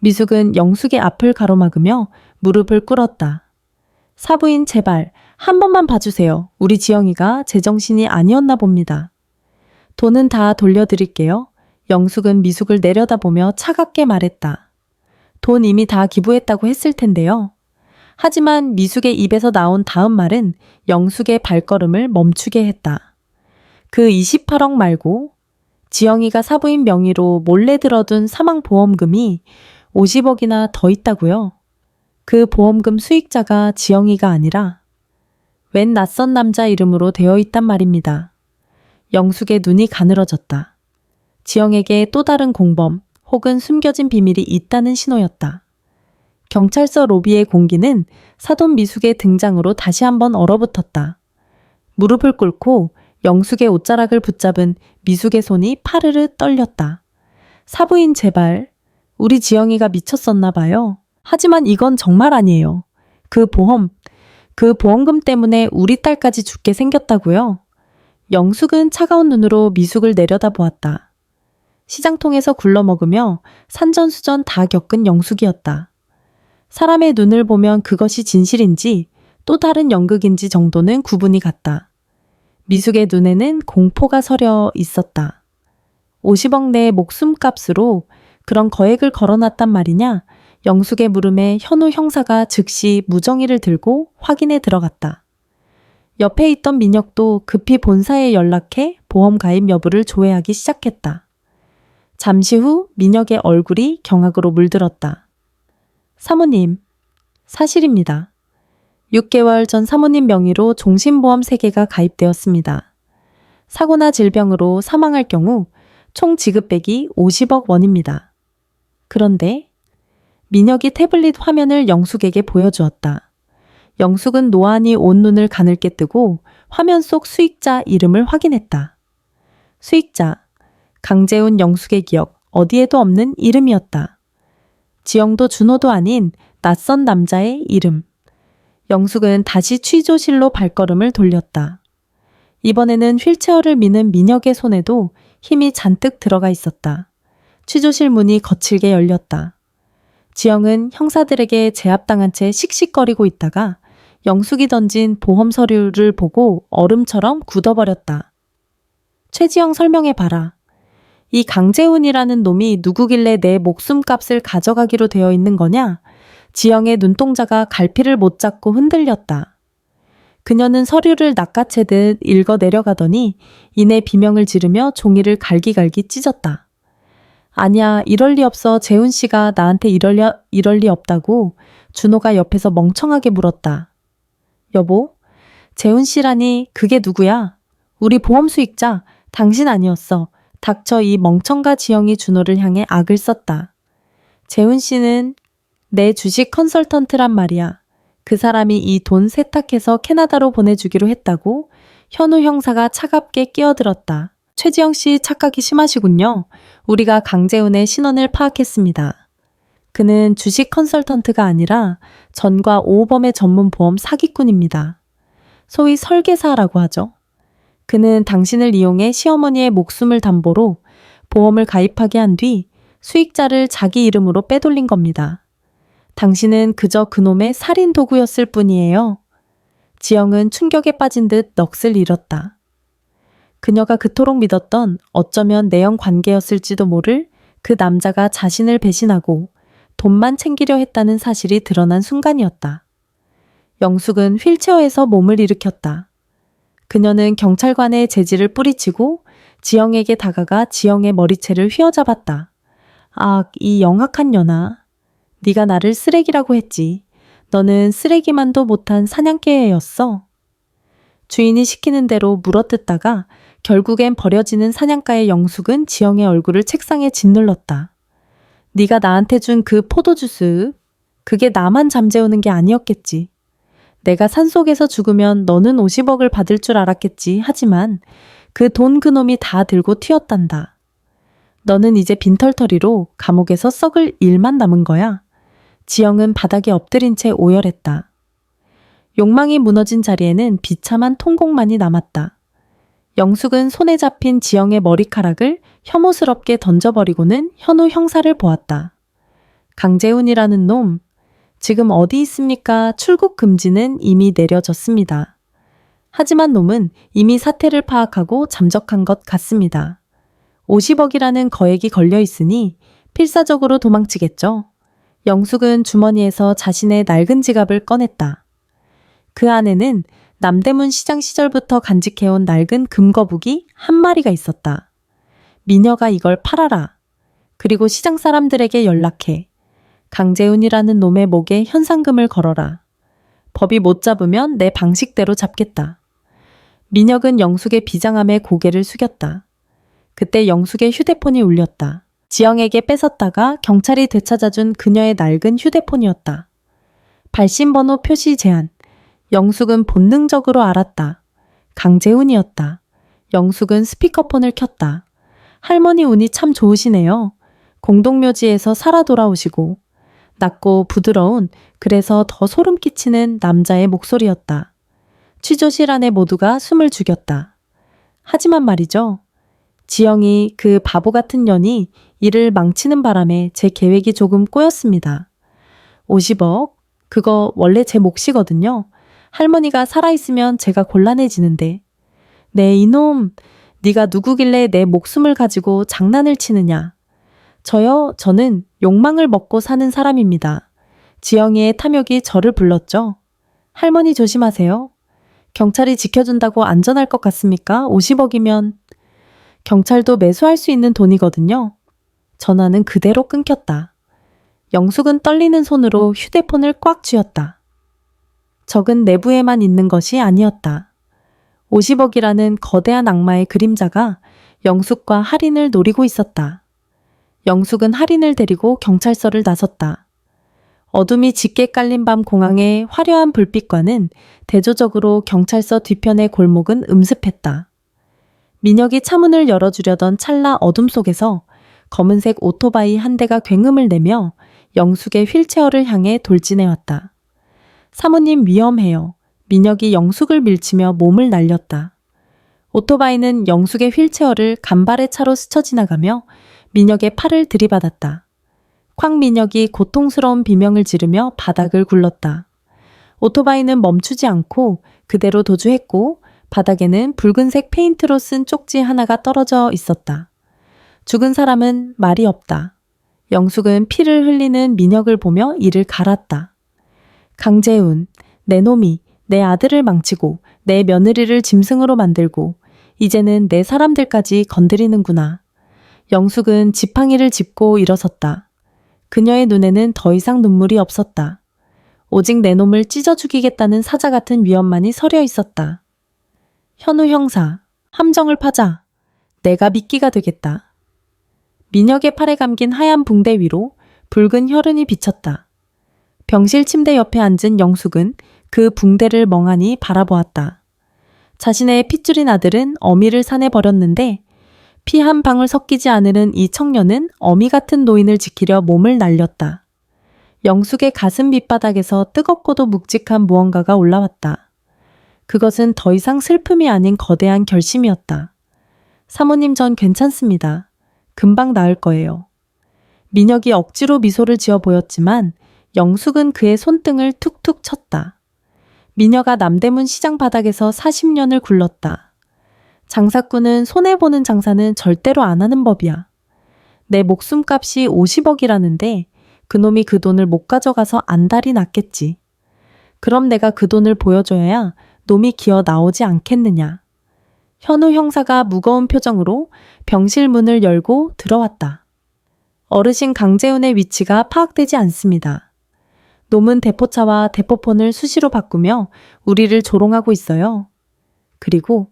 미숙은 영숙의 앞을 가로막으며 무릎을 꿇었다. 사부인 제발 한 번만 봐주세요. 우리 지영이가 제정신이 아니었나 봅니다. 돈은 다 돌려드릴게요. 영숙은 미숙을 내려다보며 차갑게 말했다. 돈 이미 다 기부했다고 했을 텐데요. 하지만 미숙의 입에서 나온 다음 말은 영숙의 발걸음을 멈추게 했다. 그 28억 말고 지영이가 사부인 명의로 몰래 들어둔 사망보험금이 50억이나 더 있다고요. 그 보험금 수익자가 지영이가 아니라 웬 낯선 남자 이름으로 되어 있단 말입니다. 영숙의 눈이 가늘어졌다. 지영에게 또 다른 공범 혹은 숨겨진 비밀이 있다는 신호였다. 경찰서 로비의 공기는 사돈 미숙의 등장으로 다시 한번 얼어붙었다. 무릎을 꿇고 영숙의 옷자락을 붙잡은 미숙의 손이 파르르 떨렸다. 사부인 제발, 우리 지영이가 미쳤었나 봐요. 하지만 이건 정말 아니에요. 그 보험, 그 보험금 때문에 우리 딸까지 죽게 생겼다고요? 영숙은 차가운 눈으로 미숙을 내려다보았다. 시장통에서 굴러먹으며 산전수전 다 겪은 영숙이었다. 사람의 눈을 보면 그것이 진실인지 또 다른 연극인지 정도는 구분이 갔다. 미숙의 눈에는 공포가 서려 있었다. 50억 내 목숨값으로 그런 거액을 걸어놨단 말이냐? 영숙의 물음에 현우 형사가 즉시 무정의를 들고 확인에 들어갔다. 옆에 있던 민혁도 급히 본사에 연락해 보험 가입 여부를 조회하기 시작했다. 잠시 후 민혁의 얼굴이 경악으로 물들었다. 사모님, 사실입니다. 6개월 전 사모님 명의로 종신보험 3개가 가입되었습니다. 사고나 질병으로 사망할 경우 총 지급액이 50억 원입니다. 그런데 민혁이 태블릿 화면을 영숙에게 보여주었다. 영숙은 노안이 온 눈을 가늘게 뜨고 화면 속 수익자 이름을 확인했다. 수익자, 강재훈. 영숙의 기억, 어디에도 없는 이름이었다. 지영도 준호도 아닌 낯선 남자의 이름. 영숙은 다시 취조실로 발걸음을 돌렸다. 이번에는 휠체어를 미는 민혁의 손에도 힘이 잔뜩 들어가 있었다. 취조실 문이 거칠게 열렸다. 지영은 형사들에게 제압당한 채 씩씩거리고 있다가 영숙이 던진 보험 서류를 보고 얼음처럼 굳어버렸다. 최지영, 설명해봐라. 이 강재훈이라는 놈이 누구길래 내 목숨값을 가져가기로 되어 있는 거냐? 지영의 눈동자가 갈피를 못 잡고 흔들렸다. 그녀는 서류를 낚아채듯 읽어 내려가더니 이내 비명을 지르며 종이를 갈기갈기 찢었다. 아니야, 이럴 리 없어. 재훈 씨가 나한테 이럴 리 없다고 준호가 옆에서 멍청하게 물었다. 여보, 재훈 씨라니 그게 누구야? 우리 보험 수익자, 당신 아니었어. 닥쳐. 이 멍청가. 지영이 준호를 향해 악을 썼다. 재훈 씨는 내 주식 컨설턴트란 말이야. 그 사람이 이 돈 세탁해서 캐나다로 보내주기로 했다고 현우 형사가 차갑게 끼어들었다. 최지영 씨 착각이 심하시군요. 우리가 강재훈의 신원을 파악했습니다. 그는 주식 컨설턴트가 아니라 전과 오호범의 전문 보험 사기꾼입니다. 소위 설계사라고 하죠. 그는 당신을 이용해 시어머니의 목숨을 담보로 보험을 가입하게 한 뒤 수익자를 자기 이름으로 빼돌린 겁니다. 당신은 그저 그놈의 살인 도구였을 뿐이에요. 지영은 충격에 빠진 듯 넋을 잃었다. 그녀가 그토록 믿었던 어쩌면 내연 관계였을지도 모를 그 남자가 자신을 배신하고 돈만 챙기려 했다는 사실이 드러난 순간이었다. 영숙은 휠체어에서 몸을 일으켰다. 그녀는 경찰관의 재질을 뿌리치고 지영에게 다가가 지영의 머리채를 휘어잡았다. 악, 이 영악한 년아. 네가 나를 쓰레기라고 했지. 너는 쓰레기만도 못한 사냥개였어. 주인이 시키는 대로 물어뜯다가 결국엔 버려지는 사냥가의 영숙은 지영의 얼굴을 책상에 짓눌렀다. 네가 나한테 준 그 포도주스, 그게 나만 잠재우는 게 아니었겠지. 내가 산속에서 죽으면 너는 50억을 받을 줄 알았겠지. 하지만 그 돈 그놈이 다 들고 튀었단다. 너는 이제 빈털터리로 감옥에서 썩을 일만 남은 거야. 지영은 바닥에 엎드린 채 오열했다. 욕망이 무너진 자리에는 비참한 통곡만이 남았다. 영숙은 손에 잡힌 지영의 머리카락을 혐오스럽게 던져버리고는 현우 형사를 보았다. 강재훈이라는 놈, 지금 어디 있습니까? 출국 금지는 이미 내려졌습니다. 하지만 놈은 이미 사태를 파악하고 잠적한 것 같습니다. 50억이라는 거액이 걸려 있으니 필사적으로 도망치겠죠. 영숙은 주머니에서 자신의 낡은 지갑을 꺼냈다. 그 안에는 남대문 시장 시절부터 간직해온 낡은 금거북이 한 마리가 있었다. 미녀가 이걸 팔아라. 그리고 시장 사람들에게 연락해. 강재훈이라는 놈의 목에 현상금을 걸어라. 법이 못 잡으면 내 방식대로 잡겠다. 민혁은 영숙의 비장함에 고개를 숙였다. 그때 영숙의 휴대폰이 울렸다. 지영에게 뺏었다가 경찰이 되찾아준 그녀의 낡은 휴대폰이었다. 발신번호 표시 제한. 영숙은 본능적으로 알았다. 강재훈이었다. 영숙은 스피커폰을 켰다. 할머니 운이 참 좋으시네요. 공동묘지에서 살아 돌아오시고 낮고 부드러운, 그래서 더 소름 끼치는 남자의 목소리였다. 취조실 안에 모두가 숨을 죽였다. 하지만 말이죠. 지영이, 그 바보 같은 년이 일을 망치는 바람에 제 계획이 조금 꼬였습니다. 50억? 그거 원래 제 몫이거든요. 할머니가 살아있으면 제가 곤란해지는데. 네, 이놈, 네가 누구길래 내 목숨을 가지고 장난을 치느냐. 저는 욕망을 먹고 사는 사람입니다. 지영이의 탐욕이 저를 불렀죠. 할머니 조심하세요. 경찰이 지켜준다고 안전할 것 같습니까? 50억이면 경찰도 매수할 수 있는 돈이거든요. 전화는 그대로 끊겼다. 영숙은 떨리는 손으로 휴대폰을 꽉 쥐었다. 적은 내부에만 있는 것이 아니었다. 50억이라는 거대한 악마의 그림자가 영숙과 할인을 노리고 있었다. 영숙은 할인을 데리고 경찰서를 나섰다. 어둠이 짙게 깔린 밤 공항의 화려한 불빛과는 대조적으로 경찰서 뒤편의 골목은 음습했다. 민혁이 차문을 열어주려던 찰나 어둠 속에서 검은색 오토바이 한 대가 굉음을 내며 영숙의 휠체어를 향해 돌진해왔다. 사모님 위험해요. 민혁이 영숙을 밀치며 몸을 날렸다. 오토바이는 영숙의 휠체어를 간발의 차로 스쳐 지나가며 민혁의 팔을 들이받았다. 쾅. 민혁이 고통스러운 비명을 지르며 바닥을 굴렀다. 오토바이는 멈추지 않고 그대로 도주했고 바닥에는 붉은색 페인트로 쓴 쪽지 하나가 떨어져 있었다. 죽은 사람은 말이 없다. 영숙은 피를 흘리는 민혁을 보며 이를 갈았다. 강재훈, 내 놈이 내 아들을 망치고 내 며느리를 짐승으로 만들고 이제는 내 사람들까지 건드리는구나. 영숙은 지팡이를 짚고 일어섰다. 그녀의 눈에는 더 이상 눈물이 없었다. 오직 내 놈을 찢어 죽이겠다는 사자 같은 위험만이 서려 있었다. 현우 형사, 함정을 파자. 내가 미끼가 되겠다. 민혁의 팔에 감긴 하얀 붕대 위로 붉은 혈흔이 비쳤다. 병실 침대 옆에 앉은 영숙은 그 붕대를 멍하니 바라보았다. 자신의 핏줄인 아들은 어미를 산해버렸는데 피 한 방울 섞이지 않으는 이 청년은 어미 같은 노인을 지키려 몸을 날렸다. 영숙의 가슴 밑바닥에서 뜨겁고도 묵직한 무언가가 올라왔다. 그것은 더 이상 슬픔이 아닌 거대한 결심이었다. 사모님, 전 괜찮습니다. 금방 나을 거예요. 민혁이 억지로 미소를 지어 보였지만 영숙은 그의 손등을 툭툭 쳤다. 민혁아 남대문 시장 바닥에서 40년을 굴렀다. 장사꾼은 손해보는 장사는 절대로 안 하는 법이야. 내 목숨값이 50억이라는데 그놈이 그 돈을 못 가져가서 안달이 났겠지. 그럼 내가 그 돈을 보여줘야 놈이 기어 나오지 않겠느냐. 현우 형사가 무거운 표정으로 병실 문을 열고 들어왔다. 어르신 강재훈의 위치가 파악되지 않습니다. 놈은 대포차와 대포폰을 수시로 바꾸며 우리를 조롱하고 있어요. 그리고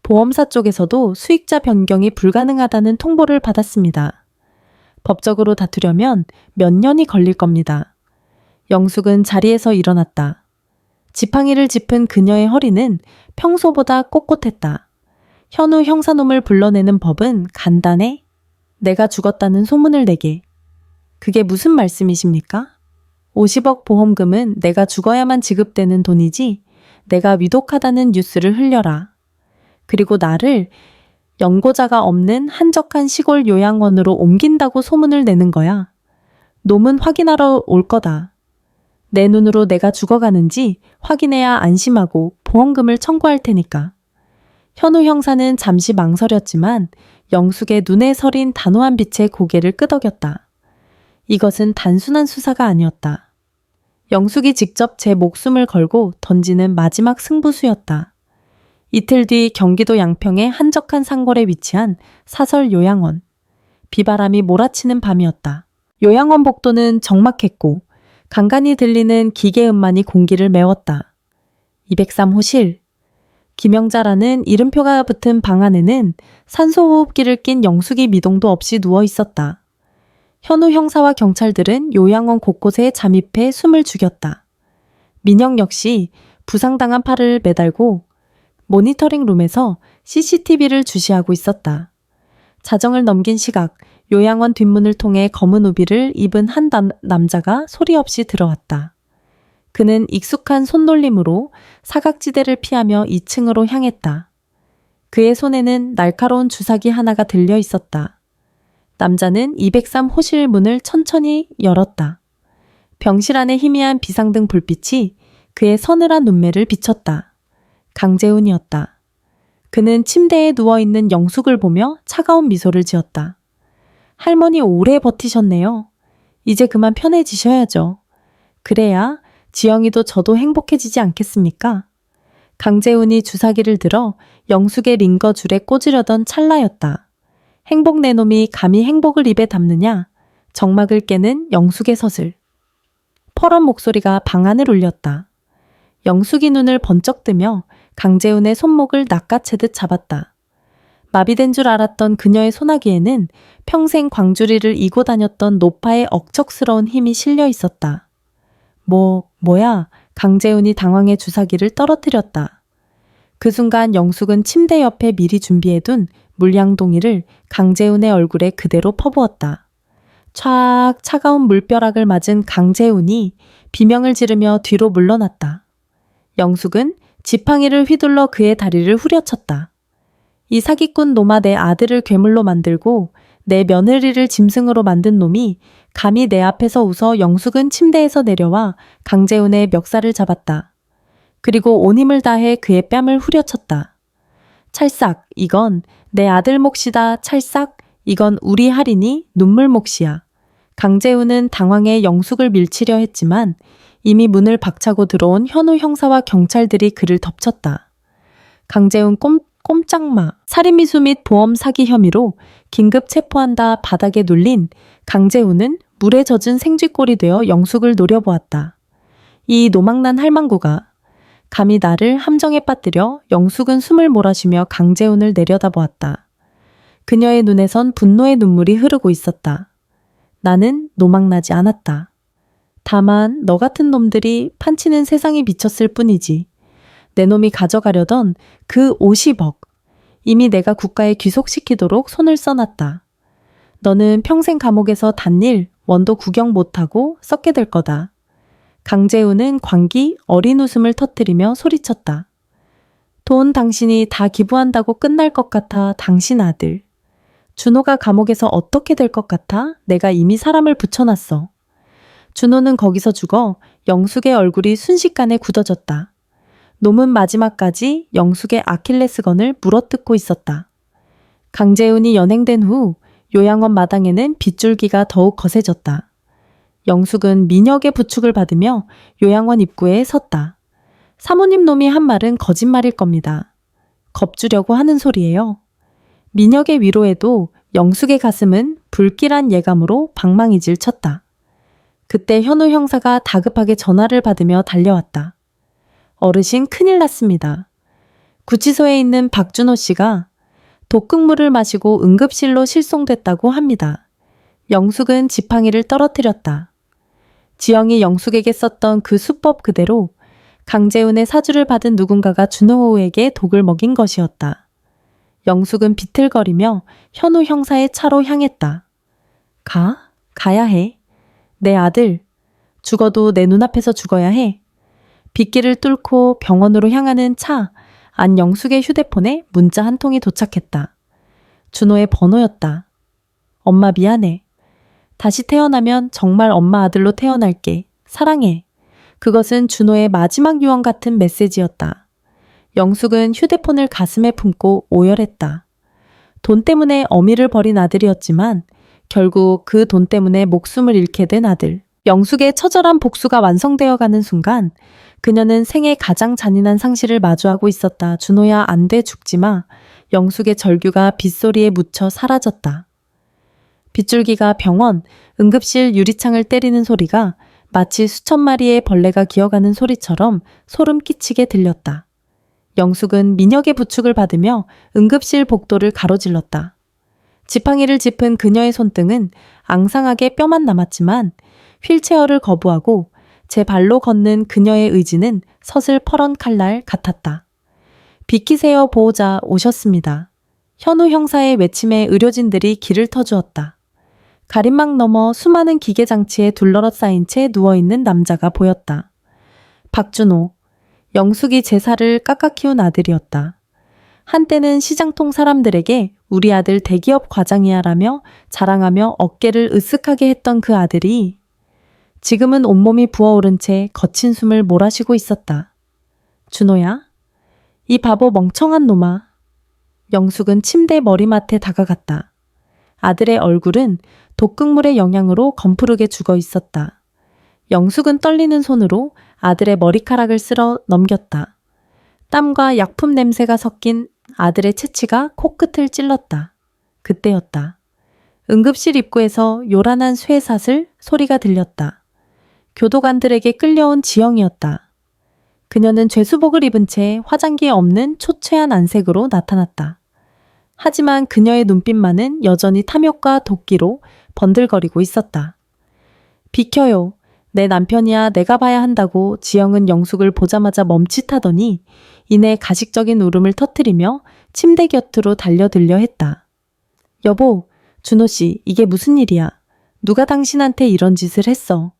보험사 쪽에서도 수익자 변경이 불가능하다는 통보를 받았습니다. 법적으로 다투려면 몇 년이 걸릴 겁니다. 영숙은 자리에서 일어났다. 지팡이를 짚은 그녀의 허리는 평소보다 꼿꼿했다. 현우 형사놈을 불러내는 법은 간단해. 내가 죽었다는 소문을 내게. 그게 무슨 말씀이십니까? 50억 보험금은 내가 죽어야만 지급되는 돈이지 내가 위독하다는 뉴스를 흘려라. 그리고 나를 연고자가 없는 한적한 시골 요양원으로 옮긴다고 소문을 내는 거야. 놈은 확인하러 올 거다. 내 눈으로 내가 죽어가는지 확인해야 안심하고 보험금을 청구할 테니까. 현우 형사는 잠시 망설였지만 영숙의 눈에 서린 단호한 빛에 고개를 끄덕였다. 이것은 단순한 수사가 아니었다. 영숙이 직접 제 목숨을 걸고 던지는 마지막 승부수였다. 이틀 뒤 경기도 양평의 한적한 상골에 위치한 사설 요양원. 비바람이 몰아치는 밤이었다. 요양원 복도는 적막했고 간간히 들리는 기계음만이 공기를 메웠다. 203호실. 김영자라는 이름표가 붙은 방 안에는 산소호흡기를 낀 영숙이 미동도 없이 누워 있었다. 현우 형사와 경찰들은 요양원 곳곳에 잠입해 숨을 죽였다. 민혁 역시 부상당한 팔을 매달고 모니터링 룸에서 CCTV를 주시하고 있었다. 자정을 넘긴 시각, 요양원 뒷문을 통해 검은 우비를 입은 한 남자가 소리 없이 들어왔다. 그는 익숙한 손놀림으로 사각지대를 피하며 2층으로 향했다. 그의 손에는 날카로운 주사기 하나가 들려 있었다. 남자는 203 호실 문을 천천히 열었다. 병실 안의 희미한 비상등 불빛이 그의 서늘한 눈매를 비쳤다. 강재훈이었다. 그는 침대에 누워있는 영숙을 보며 차가운 미소를 지었다. 할머니 오래 버티셨네요. 이제 그만 편해지셔야죠. 그래야 지영이도 저도 행복해지지 않겠습니까? 강재훈이 주사기를 들어 영숙의 링거 줄에 꽂으려던 찰나였다. 행복 내 놈이 감히 행복을 입에 담느냐? 정막을 깨는 영숙의 서슬. 퍼런 목소리가 방 안을 울렸다. 영숙이 눈을 번쩍 뜨며 강재훈의 손목을 낚아채듯 잡았다. 마비된 줄 알았던 그녀의 소나기에는 평생 광주리를 이고 다녔던 노파의 억척스러운 힘이 실려 있었다. 뭐야? 강재훈이 당황해 주사기를 떨어뜨렸다. 그 순간 영숙은 침대 옆에 미리 준비해둔 물량동이를 강재훈의 얼굴에 그대로 퍼부었다. 촥 차가운 물벼락을 맞은 강재훈이 비명을 지르며 뒤로 물러났다. 영숙은 지팡이를 휘둘러 그의 다리를 후려쳤다. 이 사기꾼 놈아, 내 아들을 괴물로 만들고 내 며느리를 짐승으로 만든 놈이 감히 내 앞에서 웃어. 영숙은 침대에서 내려와 강재훈의 멱살을 잡았다. 그리고 온 힘을 다해 그의 뺨을 후려쳤다. 찰싹, 이건 내 아들 몫이다. 찰싹, 이건 우리 할인이 눈물 몫이야. 강재훈은 당황해 영숙을 밀치려 했지만 이미 문을 박차고 들어온 현우 형사와 경찰들이 그를 덮쳤다. 강재훈 꼼짝마. 살인미수 및 보험 사기 혐의로 긴급 체포한다. 바닥에 눌린 강재훈은 물에 젖은 생쥐꼴이 되어 영숙을 노려보았다. 이 노망난 할망구가 감히 나를 함정에 빠뜨려. 영숙은 숨을 몰아쉬며 강재훈을 내려다보았다. 그녀의 눈에선 분노의 눈물이 흐르고 있었다. 나는 노망나지 않았다. 다만 너 같은 놈들이 판치는 세상이 미쳤을 뿐이지. 내 놈이 가져가려던 그 50억. 이미 내가 국가에 귀속시키도록 손을 써놨다. 너는 평생 감옥에서 단일 원도 구경 못하고 썩게 될 거다. 강재훈은 광기 어린 웃음을 터뜨리며 소리쳤다. 돈 당신이 다 기부한다고 끝날 것 같아. 당신 아들. 준호가 감옥에서 어떻게 될 것 같아? 내가 이미 사람을 붙여놨어. 준호는 거기서 죽어. 영숙의 얼굴이 순식간에 굳어졌다. 놈은 마지막까지 영숙의 아킬레스건을 물어뜯고 있었다. 강재훈이 연행된 후 요양원 마당에는 빗줄기가 더욱 거세졌다. 영숙은 민혁의 부축을 받으며 요양원 입구에 섰다. 사모님 놈이 한 말은 거짓말일 겁니다. 겁주려고 하는 소리예요. 민혁의 위로에도 영숙의 가슴은 불길한 예감으로 방망이질 쳤다. 그때 현우 형사가 다급하게 전화를 받으며 달려왔다. 어르신 큰일 났습니다. 구치소에 있는 박준호 씨가 독극물을 마시고 응급실로 실송됐다고 합니다. 영숙은 지팡이를 떨어뜨렸다. 지영이 영숙에게 썼던 그 수법 그대로 강재훈의 사주를 받은 누군가가 준호에게 독을 먹인 것이었다. 영숙은 비틀거리며 현우 형사의 차로 향했다. 가야 해. 내 아들. 죽어도 내 눈앞에서 죽어야 해. 빗길을 뚫고 병원으로 향하는 차 안 영숙의 휴대폰에 문자 한 통이 도착했다. 준호의 번호였다. 엄마 미안해. 다시 태어나면 정말 엄마 아들로 태어날게. 사랑해. 그것은 준호의 마지막 유언 같은 메시지였다. 영숙은 휴대폰을 가슴에 품고 오열했다. 돈 때문에 어미를 버린 아들이었지만 결국 그 돈 때문에 목숨을 잃게 된 아들. 영숙의 처절한 복수가 완성되어가는 순간 그녀는 생애 가장 잔인한 상실을 마주하고 있었다. 준호야, 안 돼, 죽지 마. 영숙의 절규가 빗소리에 묻혀 사라졌다. 빗줄기가 병원, 응급실 유리창을 때리는 소리가 마치 수천 마리의 벌레가 기어가는 소리처럼 소름 끼치게 들렸다. 영숙은 민혁의 부축을 받으며 응급실 복도를 가로질렀다. 지팡이를 짚은 그녀의 손등은 앙상하게 뼈만 남았지만 휠체어를 거부하고 제 발로 걷는 그녀의 의지는 서슬 퍼런 칼날 같았다. 비키세요 보호자 오셨습니다. 현우 형사의 외침에 의료진들이 길을 터주었다. 가림막 너머 수많은 기계장치에 둘러싸인 채 누워있는 남자가 보였다. 박준호, 영숙이 제사를 깎아 키운 아들이었다. 한때는 시장통 사람들에게 우리 아들 대기업 과장이야 라며 자랑하며 어깨를 으쓱하게 했던 그 아들이 지금은 온몸이 부어오른 채 거친 숨을 몰아쉬고 있었다. 준호야? 이 바보 멍청한 놈아. 영숙은 침대 머리맡에 다가갔다. 아들의 얼굴은 독극물의 영향으로 검푸르게 죽어 있었다. 영숙은 떨리는 손으로 아들의 머리카락을 쓸어 넘겼다. 땀과 약품 냄새가 섞인 아들의 채취가 코끝을 찔렀다. 그때였다. 응급실 입구에서 요란한 쇠사슬 소리가 들렸다. 교도관들에게 끌려온 지영이었다. 그녀는 죄수복을 입은 채 화장기에 없는 초췌한 안색으로 나타났다. 하지만 그녀의 눈빛만은 여전히 탐욕과 도끼로 번들거리고 있었다. 비켜요. 내 남편이야 내가 봐야 한다고 지영은 영숙을 보자마자 멈칫하더니 이내 가식적인 울음을 터뜨리며 침대 곁으로 달려들려 했다. 여보, 준호씨, 이게 무슨 일이야? 누가 당신한테 이런 짓을 했어?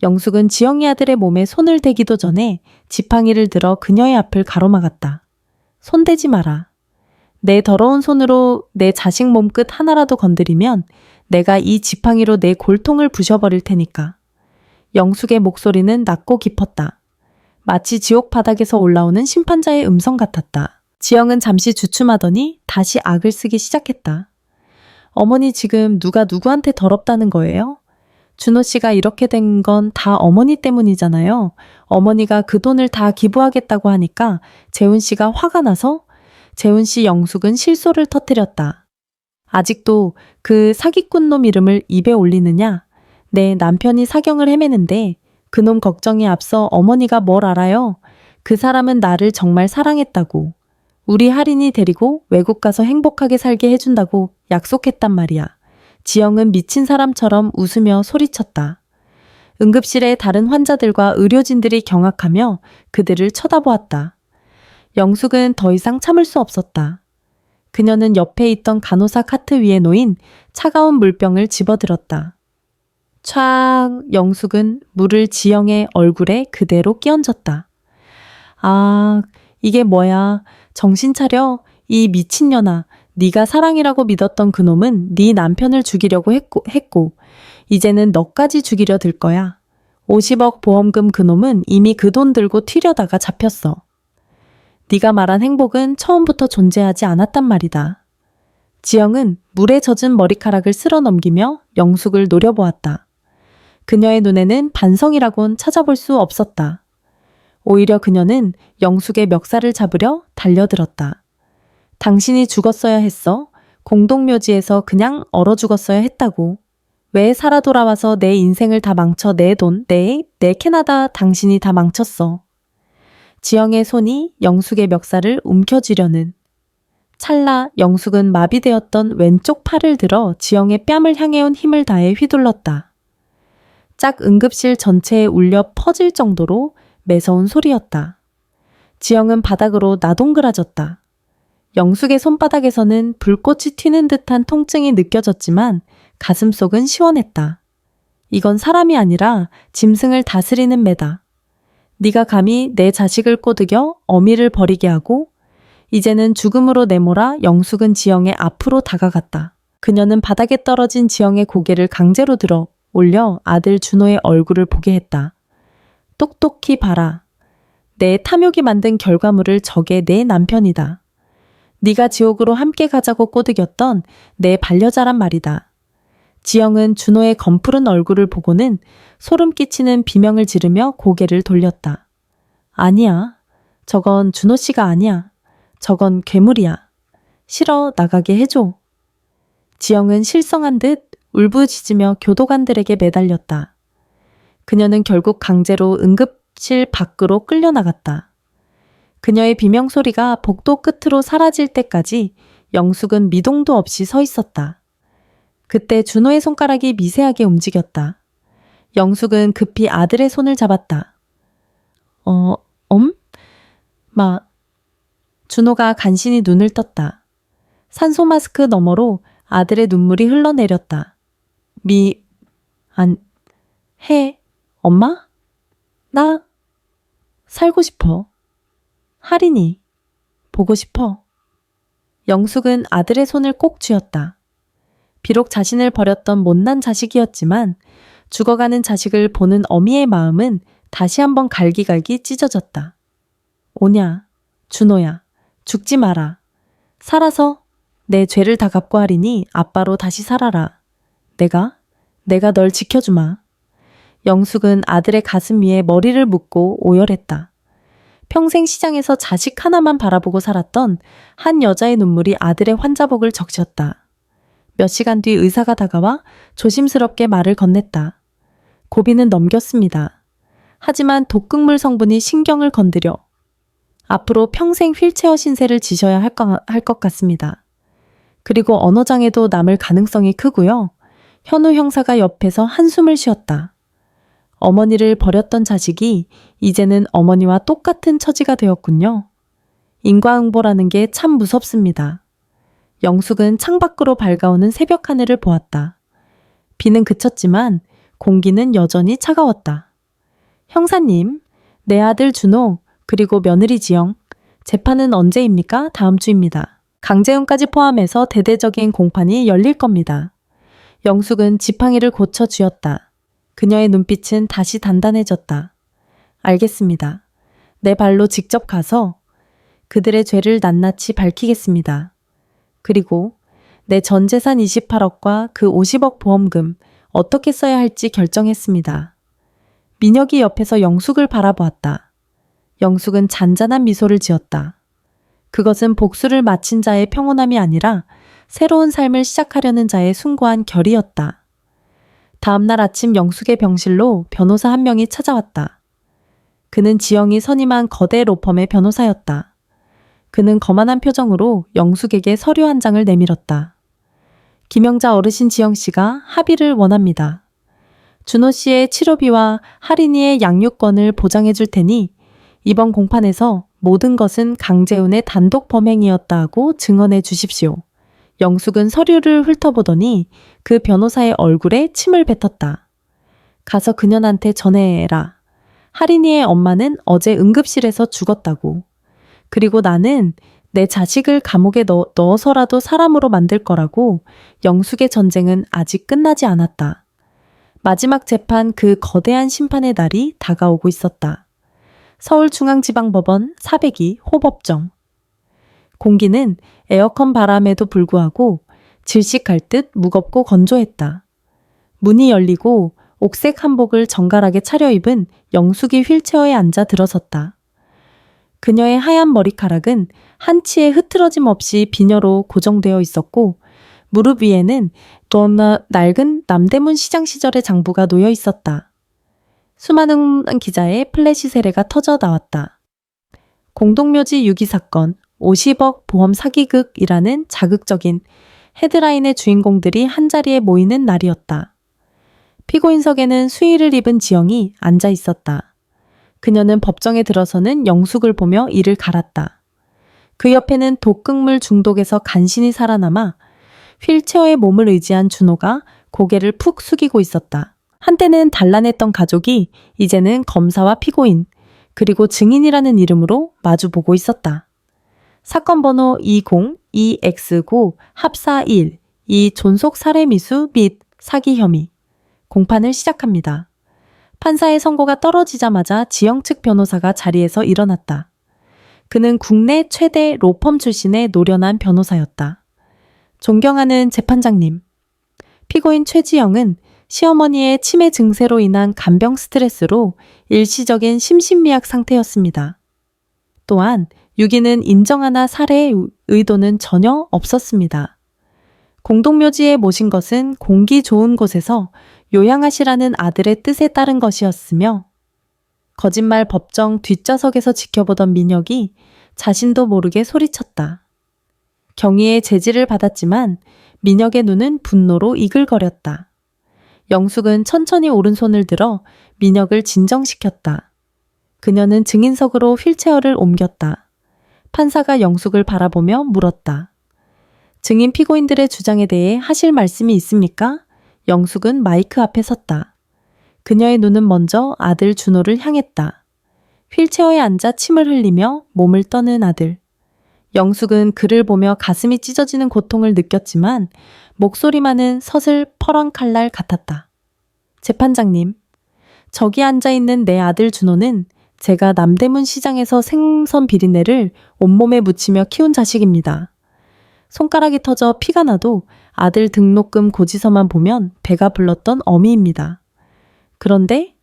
영숙은 지영이 아들의 몸에 손을 대기도 전에 지팡이를 들어 그녀의 앞을 가로막았다. 손대지 마라. 내 더러운 손으로 내 자식 몸끝 하나라도 건드리면 내가 이 지팡이로 내 골통을 부셔버릴 테니까. 영숙의 목소리는 낮고 깊었다. 마치 지옥 바닥에서 올라오는 심판자의 음성 같았다. 지영은 잠시 주춤하더니 다시 악을 쓰기 시작했다. 어머니 지금 누가 누구한테 더럽다는 거예요? 준호 씨가 이렇게 된 건 다 어머니 때문이잖아요. 어머니가 그 돈을 다 기부하겠다고 하니까 재훈 씨가 화가 나서 재훈 씨 영숙은 실소를 터뜨렸다. 아직도 그 사기꾼 놈 이름을 입에 올리느냐? 내 남편이 사경을 헤매는데 그놈 걱정에 앞서 어머니가 뭘 알아요? 그 사람은 나를 정말 사랑했다고. 우리 할인이 데리고 외국 가서 행복하게 살게 해준다고 약속했단 말이야. 지영은 미친 사람처럼 웃으며 소리쳤다. 응급실의 다른 환자들과 의료진들이 경악하며 그들을 쳐다보았다. 영숙은 더 이상 참을 수 없었다. 그녀는 옆에 있던 간호사 카트 위에 놓인 차가운 물병을 집어들었다. 촥 영숙은 물을 지영의 얼굴에 그대로 끼얹었다. 아, 이게 뭐야. 정신 차려. 이 미친년아. 네가 사랑이라고 믿었던 그놈은 네 남편을 죽이려고 했고 이제는 너까지 죽이려 들 거야. 50억 보험금 그놈은 이미 그 돈 들고 튀려다가 잡혔어. 네가 말한 행복은 처음부터 존재하지 않았단 말이다. 지영은 물에 젖은 머리카락을 쓸어 넘기며 영숙을 노려보았다. 그녀의 눈에는 반성이라곤 찾아볼 수 없었다. 오히려 그녀는 영숙의 멱살을 잡으려 달려들었다. 당신이 죽었어야 했어. 공동묘지에서 그냥 얼어 죽었어야 했다고. 왜 살아 돌아와서 내 인생을 다 망쳐 내 돈, 내 캐나다 당신이 다 망쳤어. 지영의 손이 영숙의 멱살을 움켜쥐려는 찰나 영숙은 마비되었던 왼쪽 팔을 들어 지영의 뺨을 향해온 힘을 다해 휘둘렀다. 짝 응급실 전체에 울려 퍼질 정도로 매서운 소리였다. 지영은 바닥으로 나동그라졌다. 영숙의 손바닥에서는 불꽃이 튀는 듯한 통증이 느껴졌지만 가슴속은 시원했다. 이건 사람이 아니라 짐승을 다스리는 매다. 네가 감히 내 자식을 꼬드겨 어미를 버리게 하고 이제는 죽음으로 내몰아 영숙은 지영의 앞으로 다가갔다. 그녀는 바닥에 떨어진 지영의 고개를 강제로 들어 올려 아들 준호의 얼굴을 보게 했다. 똑똑히 봐라. 내 탐욕이 만든 결과물을 저게 내 남편이다. 네가 지옥으로 함께 가자고 꼬드겼던 내 반려자란 말이다. 지영은 준호의 검푸른 얼굴을 보고는 소름 끼치는 비명을 지르며 고개를 돌렸다. 아니야. 저건 준호 씨가 아니야. 저건 괴물이야. 싫어, 나가게 해줘. 지영은 실성한 듯 울부짖으며 교도관들에게 매달렸다. 그녀는 결국 강제로 응급실 밖으로 끌려나갔다. 그녀의 비명소리가 복도 끝으로 사라질 때까지 영숙은 미동도 없이 서 있었다. 그때 준호의 손가락이 미세하게 움직였다. 영숙은 급히 아들의 손을 잡았다. 준호가 간신히 눈을 떴다. 산소 마스크 너머로 아들의 눈물이 흘러내렸다. 엄마? 나 살고 싶어. 하린이 보고 싶어. 영숙은 아들의 손을 꼭 쥐었다. 비록 자신을 버렸던 못난 자식이었지만 죽어가는 자식을 보는 어미의 마음은 다시 한번 갈기갈기 찢어졌다. 오냐, 준호야, 죽지 마라. 살아서 내 죄를 다 갚고 하리니 아빠로 다시 살아라. 내가 널 지켜주마. 영숙은 아들의 가슴 위에 머리를 묻고 오열했다. 평생 시장에서 자식 하나만 바라보고 살았던 한 여자의 눈물이 아들의 환자복을 적셨다. 몇 시간 뒤 의사가 다가와 조심스럽게 말을 건넸다. 고비는 넘겼습니다. 하지만 독극물 성분이 신경을 건드려 앞으로 평생 휠체어 신세를 지셔야 할 것 같습니다. 그리고 언어장애도 남을 가능성이 크고요. 현우 형사가 옆에서 한숨을 쉬었다. 어머니를 버렸던 자식이 이제는 어머니와 똑같은 처지가 되었군요. 인과응보라는 게 참 무섭습니다. 영숙은 창밖으로 밝아오는 새벽 하늘을 보았다. 비는 그쳤지만 공기는 여전히 차가웠다. 형사님, 내 아들 준호 그리고 며느리 지영, 재판은 언제입니까? 다음 주입니다. 강재훈까지 포함해서 대대적인 공판이 열릴 겁니다. 영숙은 지팡이를 고쳐 쥐었다. 그녀의 눈빛은 다시 단단해졌다. 알겠습니다. 내 발로 직접 가서 그들의 죄를 낱낱이 밝히겠습니다. 그리고 내 전 재산 28억과 그 50억 보험금 어떻게 써야 할지 결정했습니다. 민혁이 옆에서 영숙을 바라보았다. 영숙은 잔잔한 미소를 지었다. 그것은 복수를 마친 자의 평온함이 아니라 새로운 삶을 시작하려는 자의 숭고한 결의였다. 다음날 아침 영숙의 병실로 변호사 한 명이 찾아왔다. 그는 지영이 선임한 거대 로펌의 변호사였다. 그는 거만한 표정으로 영숙에게 서류 한 장을 내밀었다. 김영자 어르신 지영 씨가 합의를 원합니다. 준호 씨의 치료비와 하린이의 양육권을 보장해 줄 테니 이번 공판에서 모든 것은 강재훈의 단독 범행이었다 하고 증언해 주십시오. 영숙은 서류를 훑어보더니 그 변호사의 얼굴에 침을 뱉었다. 가서 그년한테 전해라. 하린이의 엄마는 어제 응급실에서 죽었다고. 그리고 나는 내 자식을 감옥에 넣어서라도 사람으로 만들 거라고. 영숙의 전쟁은 아직 끝나지 않았다. 마지막 재판 그 거대한 심판의 날이 다가오고 있었다. 서울중앙지방법원 402 호법정. 공기는 에어컨 바람에도 불구하고 질식할 듯 무겁고 건조했다. 문이 열리고 옥색 한복을 정갈하게 차려입은 영숙이 휠체어에 앉아 들어섰다. 그녀의 하얀 머리카락은 한치의 흐트러짐 없이 비녀로 고정되어 있었고 무릎 위에는 낡은 남대문 시장 시절의 장부가 놓여 있었다. 수많은 기자의 플래시 세례가 터져 나왔다. 공동묘지 유기 사건, 50억 보험 사기극이라는 자극적인 헤드라인의 주인공들이 한자리에 모이는 날이었다. 피고인석에는 수의를 입은 지영이 앉아 있었다. 그녀는 법정에 들어서는 영숙을 보며 이를 갈았다. 그 옆에는 독극물 중독에서 간신히 살아남아 휠체어에 몸을 의지한 준호가 고개를 푹 숙이고 있었다. 한때는 단란했던 가족이 이제는 검사와 피고인, 그리고 증인이라는 이름으로 마주보고 있었다. 사건 번호 20-2X고 합사 1, 이 존속 살해 미수 및 사기 혐의. 공판을 시작합니다. 판사의 선고가 떨어지자마자 지영 측 변호사가 자리에서 일어났다. 그는 국내 최대 로펌 출신의 노련한 변호사였다. 존경하는 재판장님. 피고인 최지영은 시어머니의 치매 증세로 인한 간병 스트레스로 일시적인 심신미약 상태였습니다. 또한 유기는 인정하나 살해의 의도는 전혀 없었습니다. 공동묘지에 모신 것은 공기 좋은 곳에서 요양하시라는 아들의 뜻에 따른 것이었으며 거짓말 법정 뒷좌석에서 지켜보던 민혁이 자신도 모르게 소리쳤다. 경위의 제지를 받았지만 민혁의 눈은 분노로 이글거렸다. 영숙은 천천히 오른손을 들어 민혁을 진정시켰다. 그녀는 증인석으로 휠체어를 옮겼다. 판사가 영숙을 바라보며 물었다. 증인 피고인들의 주장에 대해 하실 말씀이 있습니까? 영숙은 마이크 앞에 섰다. 그녀의 눈은 먼저 아들 준호를 향했다. 휠체어에 앉아 침을 흘리며 몸을 떠는 아들. 영숙은 그를 보며 가슴이 찢어지는 고통을 느꼈지만 목소리만은 서슬퍼런 칼날 같았다. 재판장님, 저기 앉아있는 내 아들 준호는 제가 남대문 시장에서 생선 비린내를 온몸에 묻히며 키운 자식입니다. 손가락이 터져 피가 나도 아들 등록금 고지서만 보면 배가 불렀던 어미입니다. 그런데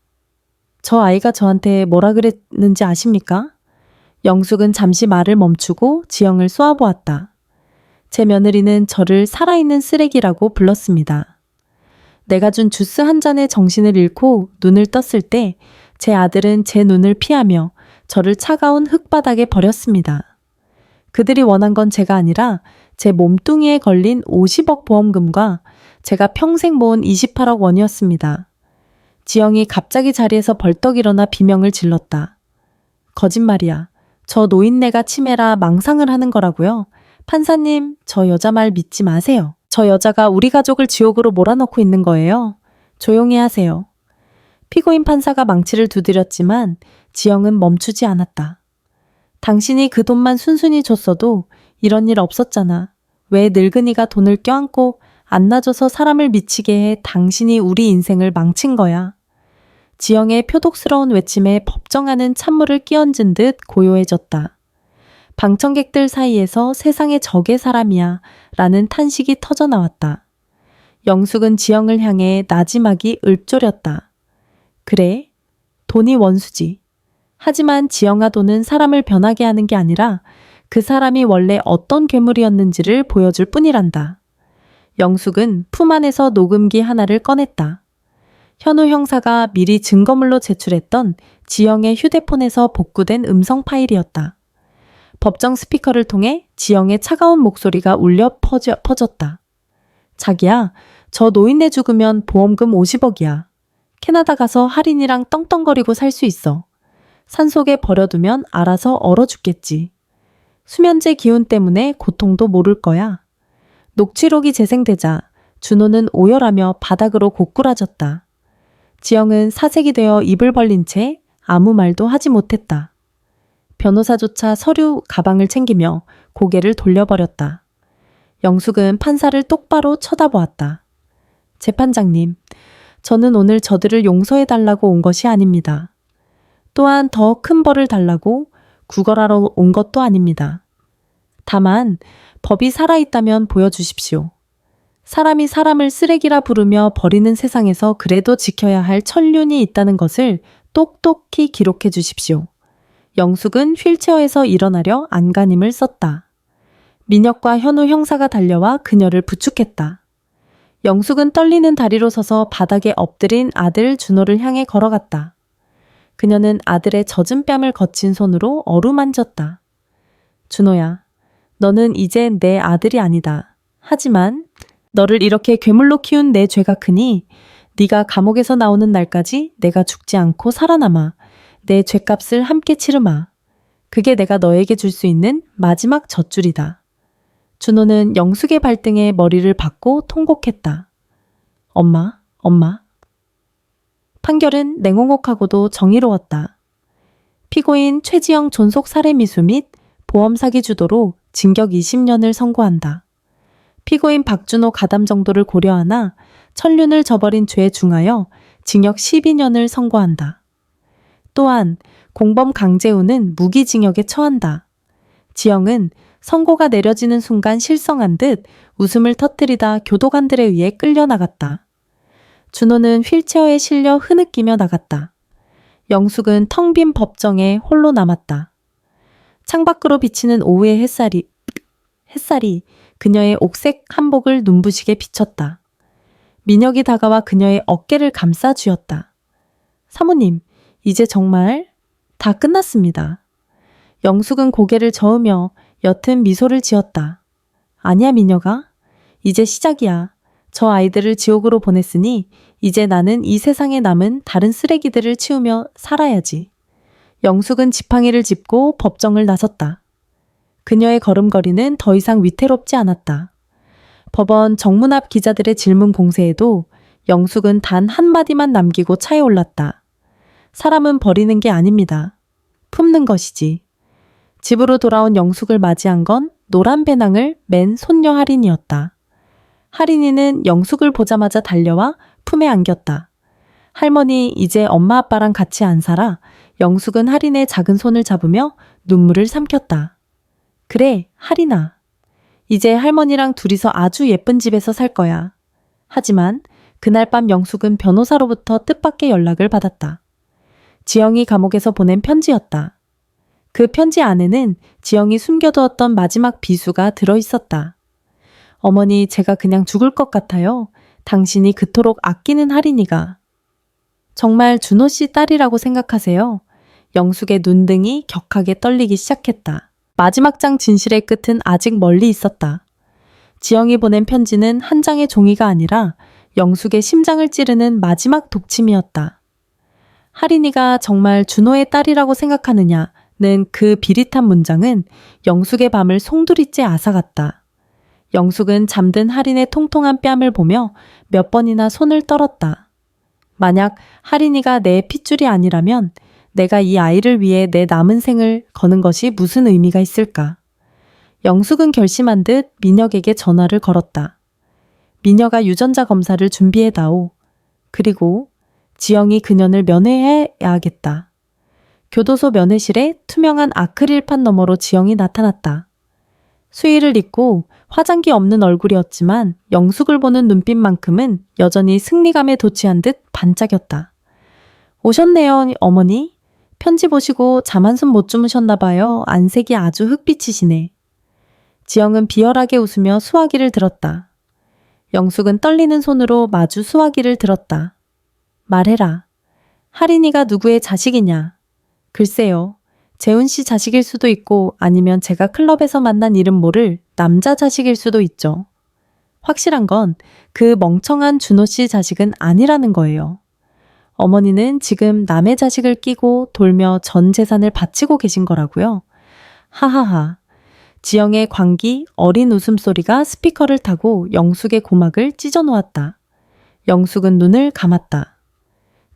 저 아이가 저한테 뭐라 그랬는지 아십니까? 영숙은 잠시 말을 멈추고 지영을 쏘아보았다. 제 며느리는 저를 살아있는 쓰레기라고 불렀습니다. 내가 준 주스 한 잔에 정신을 잃고 눈을 떴을 때 제 아들은 제 눈을 피하며 저를 차가운 흙바닥에 버렸습니다. 그들이 원한 건 제가 아니라 제 몸뚱이에 걸린 50억 보험금과 제가 평생 모은 28억 원이었습니다. 지영이 갑자기 자리에서 벌떡 일어나 비명을 질렀다. 거짓말이야. 저 노인네가 치매라 망상을 하는 거라고요. 판사님, 저 여자 말 믿지 마세요. 저 여자가 우리 가족을 지옥으로 몰아넣고 있는 거예요. 조용히 하세요. 피고인 판사가 망치를 두드렸지만 지영은 멈추지 않았다. 당신이 그 돈만 순순히 줬어도 이런 일 없었잖아. 왜 늙은이가 돈을 껴안고 안 놔줘서 사람을 미치게 해 당신이 우리 인생을 망친 거야. 지영의 표독스러운 외침에 법정하는 찬물을 끼얹은 듯 고요해졌다. 방청객들 사이에서 세상에 저게 사람이야 라는 탄식이 터져나왔다. 영숙은 지영을 향해 나지막이 읊조렸다. 그래, 돈이 원수지. 하지만 지영아 돈은 사람을 변하게 하는 게 아니라 그 사람이 원래 어떤 괴물이었는지를 보여줄 뿐이란다. 영숙은 품 안에서 녹음기 하나를 꺼냈다. 현우 형사가 미리 증거물로 제출했던 지영의 휴대폰에서 복구된 음성 파일이었다. 법정 스피커를 통해 지영의 차가운 목소리가 울려 퍼졌다. 자기야, 저 노인네 죽으면 보험금 50억이야. 캐나다 가서 할인이랑 떵떵거리고 살 수 있어. 산속에 버려두면 알아서 얼어 죽겠지. 수면제 기운 때문에 고통도 모를 거야. 녹취록이 재생되자 준호는 오열하며 바닥으로 고꾸라졌다. 지영은 사색이 되어 입을 벌린 채 아무 말도 하지 못했다. 변호사조차 서류 가방을 챙기며 고개를 돌려버렸다. 영숙은 판사를 똑바로 쳐다보았다. 재판장님, 저는 오늘 저들을 용서해달라고 온 것이 아닙니다. 또한 더 큰 벌을 달라고 구걸하러 온 것도 아닙니다. 다만 법이 살아있다면 보여주십시오. 사람이 사람을 쓰레기라 부르며 버리는 세상에서 그래도 지켜야 할 천륜이 있다는 것을 똑똑히 기록해 주십시오. 영숙은 휠체어에서 일어나려 안간힘을 썼다. 민혁과 현우 형사가 달려와 그녀를 부축했다. 영숙은 떨리는 다리로 서서 바닥에 엎드린 아들 준호를 향해 걸어갔다. 그녀는 아들의 젖은 뺨을 거친 손으로 어루만졌다. 준호야, 너는 이제 내 아들이 아니다. 하지만 너를 이렇게 괴물로 키운 내 죄가 크니 네가 감옥에서 나오는 날까지 내가 죽지 않고 살아남아 내 죄값을 함께 치르마. 그게 내가 너에게 줄 수 있는 마지막 젖줄이다. 준호는 영숙의 발등에 머리를 박고 통곡했다. 엄마, 엄마. 판결은 냉혹하고도 정의로웠다. 피고인 최지영 존속 살해 미수 및 보험 사기 주도로 징역 20년을 선고한다. 피고인 박준호 가담 정도를 고려하나 천륜을 저버린 죄에 중하여 징역 12년을 선고한다. 또한 공범 강재우는 무기징역에 처한다. 지영은 선고가 내려지는 순간 실성한 듯 웃음을 터뜨리다 교도관들에 의해 끌려나갔다. 준호는 휠체어에 실려 흐느끼며 나갔다. 영숙은 텅 빈 법정에 홀로 남았다. 창밖으로 비치는 오후의 햇살이 그녀의 옥색 한복을 눈부시게 비쳤다. 민혁이 다가와 그녀의 어깨를 감싸 쥐었다. 사모님, 이제 정말 다 끝났습니다. 영숙은 고개를 저으며 옅은 미소를 지었다. 아니야, 민혁아. 이제 시작이야. 저 아이들을 지옥으로 보냈으니 이제 나는 이 세상에 남은 다른 쓰레기들을 치우며 살아야지. 영숙은 지팡이를 짚고 법정을 나섰다. 그녀의 걸음걸이는 더 이상 위태롭지 않았다. 법원 정문 앞 기자들의 질문 공세에도 영숙은 단 한마디만 남기고 차에 올랐다. 사람은 버리는 게 아닙니다. 품는 것이지. 집으로 돌아온 영숙을 맞이한 건 노란 배낭을 맨 손녀 할인이었다. 할인이는 영숙을 보자마자 달려와 품에 안겼다. 할머니, 이제 엄마 아빠랑 같이 안 살아. 영숙은 할인의 작은 손을 잡으며 눈물을 삼켰다. 그래, 할인아. 이제 할머니랑 둘이서 아주 예쁜 집에서 살 거야. 하지만 그날 밤 영숙은 변호사로부터 뜻밖의 연락을 받았다. 지영이 감옥에서 보낸 편지였다. 그 편지 안에는 지영이 숨겨두었던 마지막 비수가 들어있었다. 어머니, 제가 그냥 죽을 것 같아요. 당신이 그토록 아끼는 할인이가. 정말 준호 씨 딸이라고 생각하세요? 영숙의 눈등이 격하게 떨리기 시작했다. 마지막 장 진실의 끝은 아직 멀리 있었다. 지영이 보낸 편지는 한 장의 종이가 아니라 영숙의 심장을 찌르는 마지막 독침이었다. 할인이가 정말 준호의 딸이라고 생각하느냐는 그 비릿한 문장은 영숙의 밤을 송두리째 앗아갔다. 영숙은 잠든 할인의 통통한 뺨을 보며 몇 번이나 손을 떨었다. 만약 할인이가 내 핏줄이 아니라면 내가 이 아이를 위해 내 남은 생을 거는 것이 무슨 의미가 있을까? 영숙은 결심한 듯 민혁에게 전화를 걸었다. 민혁아, 유전자 검사를 준비해다오. 그리고 지영이 그년을 면회해야겠다. 교도소 면회실에 투명한 아크릴판 너머로 지영이 나타났다. 수의를 입고 화장기 없는 얼굴이었지만 영숙을 보는 눈빛만큼은 여전히 승리감에 도취한 듯 반짝였다. 오셨네요, 어머니. 편지 보시고 잠 한숨 못 주무셨나 봐요. 안색이 아주 흑빛이시네. 지영은 비열하게 웃으며 수화기를 들었다. 영숙은 떨리는 손으로 마주 수화기를 들었다. 말해라. 할인이가 누구의 자식이냐? 글쎄요. 재훈 씨 자식일 수도 있고 아니면 제가 클럽에서 만난 이름 모를 남자 자식일 수도 있죠. 확실한 건 그 멍청한 준호 씨 자식은 아니라는 거예요. 어머니는 지금 남의 자식을 끼고 돌며 전 재산을 바치고 계신 거라고요. 하하하. 지영의 광기 어린 웃음소리가 스피커를 타고 영숙의 고막을 찢어놓았다. 영숙은 눈을 감았다.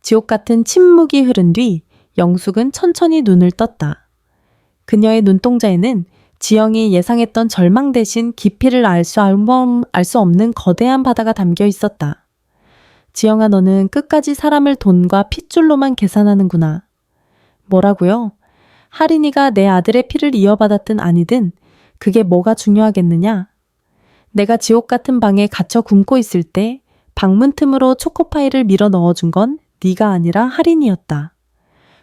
지옥 같은 침묵이 흐른 뒤 영숙은 천천히 눈을 떴다. 그녀의 눈동자에는 지영이 예상했던 절망 대신 깊이를 알 수 없는 거대한 바다가 담겨 있었다. 지영아, 너는 끝까지 사람을 돈과 핏줄로만 계산하는구나. 뭐라고요? 할인이가 내 아들의 피를 이어받았든 아니든 그게 뭐가 중요하겠느냐? 내가 지옥 같은 방에 갇혀 굶고 있을 때 방문 틈으로 초코파이를 밀어 넣어준 건 네가 아니라 할인이었다.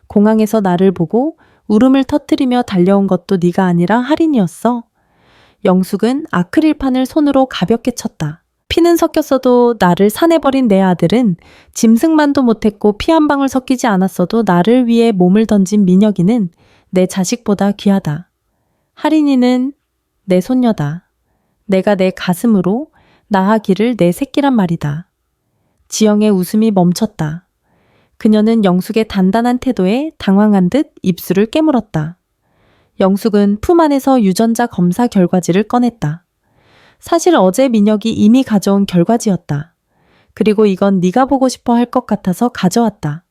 공항에서 나를 보고 울음을 터뜨리며 달려온 것도 네가 아니라 할인이었어. 영숙은 아크릴판을 손으로 가볍게 쳤다. 피는 섞였어도 나를 산해버린 내 아들은 짐승만도 못했고 피 한 방울 섞이지 않았어도 나를 위해 몸을 던진 민혁이는 내 자식보다 귀하다. 할인이는 내 손녀다. 내가 내 가슴으로 낳아기를 내 새끼란 말이다. 지영의 웃음이 멈췄다. 그녀는 영숙의 단단한 태도에 당황한 듯 입술을 깨물었다. 영숙은 품 안에서 유전자 검사 결과지를 꺼냈다. 사실 어제 민혁이 이미 가져온 결과지였다. 그리고 이건 네가 보고 싶어 할 것 같아서 가져왔다.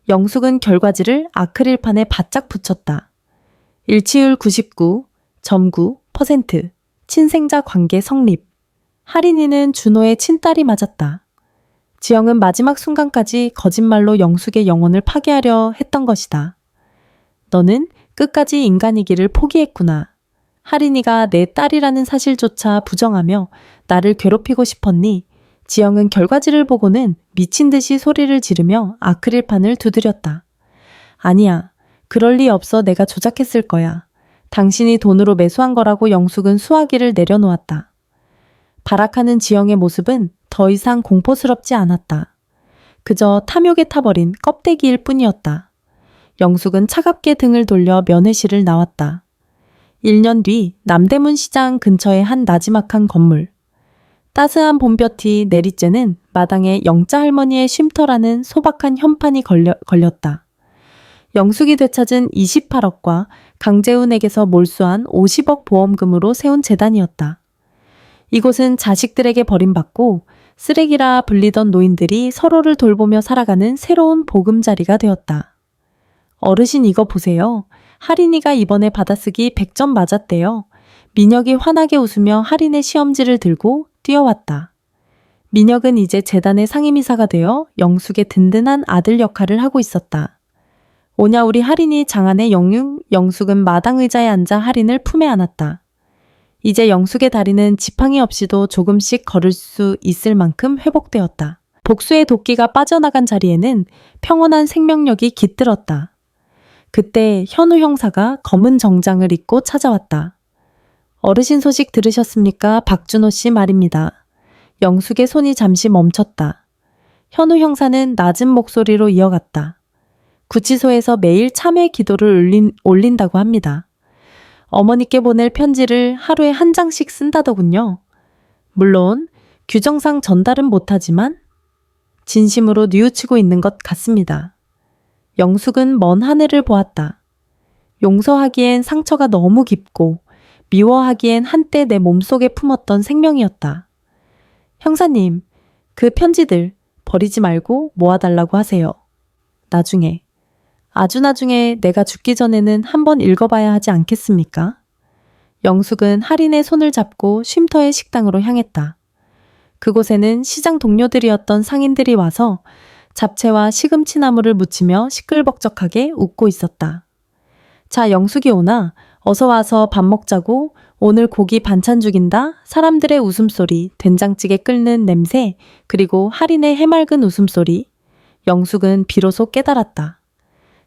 영숙은 결과지를 아크릴판에 바짝 붙였다. 일치율 99.9%, 친생자 관계 성립. 할인이는 준호의 친딸이 맞았다. 지영은 마지막 순간까지 거짓말로 영숙의 영혼을 파괴하려 했던 것이다. 너는 끝까지 인간이기를 포기했구나. 할인이가 내 딸이라는 사실조차 부정하며 나를 괴롭히고 싶었니? 지영은 결과지를 보고는 미친 듯이 소리를 지르며 아크릴판을 두드렸다. 아니야. 그럴 리 없어. 내가 조작했을 거야. 당신이 돈으로 매수한 거라고. 영숙은 수화기를 내려놓았다. 발악하는 지영의 모습은 더 이상 공포스럽지 않았다. 그저 탐욕에 타버린 껍데기일 뿐이었다. 영숙은 차갑게 등을 돌려 면회실을 나왔다. 1년 뒤 남대문 시장 근처의 한 나지막한 건물. 따스한 봄볕이 내리쬐는 마당에 영자 할머니의 쉼터라는 소박한 현판이 걸렸다. 영숙이 되찾은 28억과 강재훈에게서 몰수한 50억 보험금으로 세운 재단이었다. 이곳은 자식들에게 버림받고 쓰레기라 불리던 노인들이 서로를 돌보며 살아가는 새로운 보금자리가 되었다. 어르신 이거 보세요. 할인이가 이번에 받아쓰기 100점 맞았대요. 민혁이 환하게 웃으며 할인의 시험지를 들고 뛰어왔다. 민혁은 이제 재단의 상임이사가 되어 영숙의 든든한 아들 역할을 하고 있었다. 오냐 우리 할인이 장안의 영숙은 마당 의자에 앉아 할인을 품에 안았다. 이제 영숙의 다리는 지팡이 없이도 조금씩 걸을 수 있을 만큼 회복되었다. 복수의 도끼가 빠져나간 자리에는 평온한 생명력이 깃들었다. 그때 현우 형사가 검은 정장을 입고 찾아왔다. 어르신 소식 들으셨습니까? 박준호 씨 말입니다. 영숙의 손이 잠시 멈췄다. 현우 형사는 낮은 목소리로 이어갔다. 구치소에서 매일 참회 기도를 올린다고 합니다. 어머니께 보낼 편지를 하루에 한 장씩 쓴다더군요. 물론 규정상 전달은 못하지만 진심으로 뉘우치고 있는 것 같습니다. 영숙은 먼 하늘을 보았다. 용서하기엔 상처가 너무 깊고 미워하기엔 한때 내 몸속에 품었던 생명이었다. 형사님, 그 편지들 버리지 말고 모아달라고 하세요. 나중에, 아주 나중에 내가 죽기 전에는 한번 읽어봐야 하지 않겠습니까? 영숙은 할인의 손을 잡고 쉼터의 식당으로 향했다. 그곳에는 시장 동료들이었던 상인들이 와서 잡채와 시금치 나물을 무치며 시끌벅적하게 웃고 있었다. 자, 영숙이 오나? 어서 와서 밥 먹자고. 오늘 고기 반찬 죽인다. 사람들의 웃음소리, 된장찌개 끓는 냄새, 그리고 할인의 해맑은 웃음소리. 영숙은 비로소 깨달았다.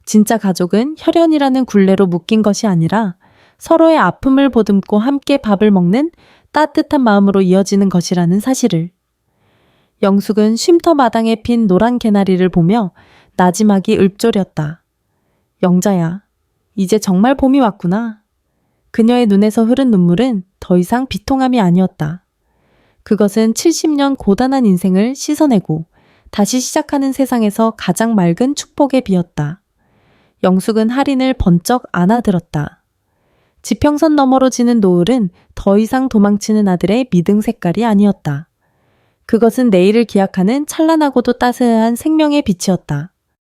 진짜 가족은 혈연이라는 굴레로 묶인 것이 아니라 서로의 아픔을 보듬고 함께 밥을 먹는 따뜻한 마음으로 이어지는 것이라는 사실을. 영숙은 쉼터 마당에 핀 노란 개나리를 보며 나지막이 읊조렸다. 영자야, 이제 정말 봄이 왔구나. 그녀의 눈에서 흐른 눈물은 더 이상 비통함이 아니었다. 그것은 70년 고단한 인생을 씻어내고 다시 시작하는 세상에서 가장 맑은 축복의 비였다. 영숙은 할인을 번쩍 안아들었다. 지평선 너머로 지는 노을은 더 이상 도망치는 아들의 미등 색깔이 아니었다. 그것은 내일을 기약하는 찬란하고도 따스한 생명의 빛이었다.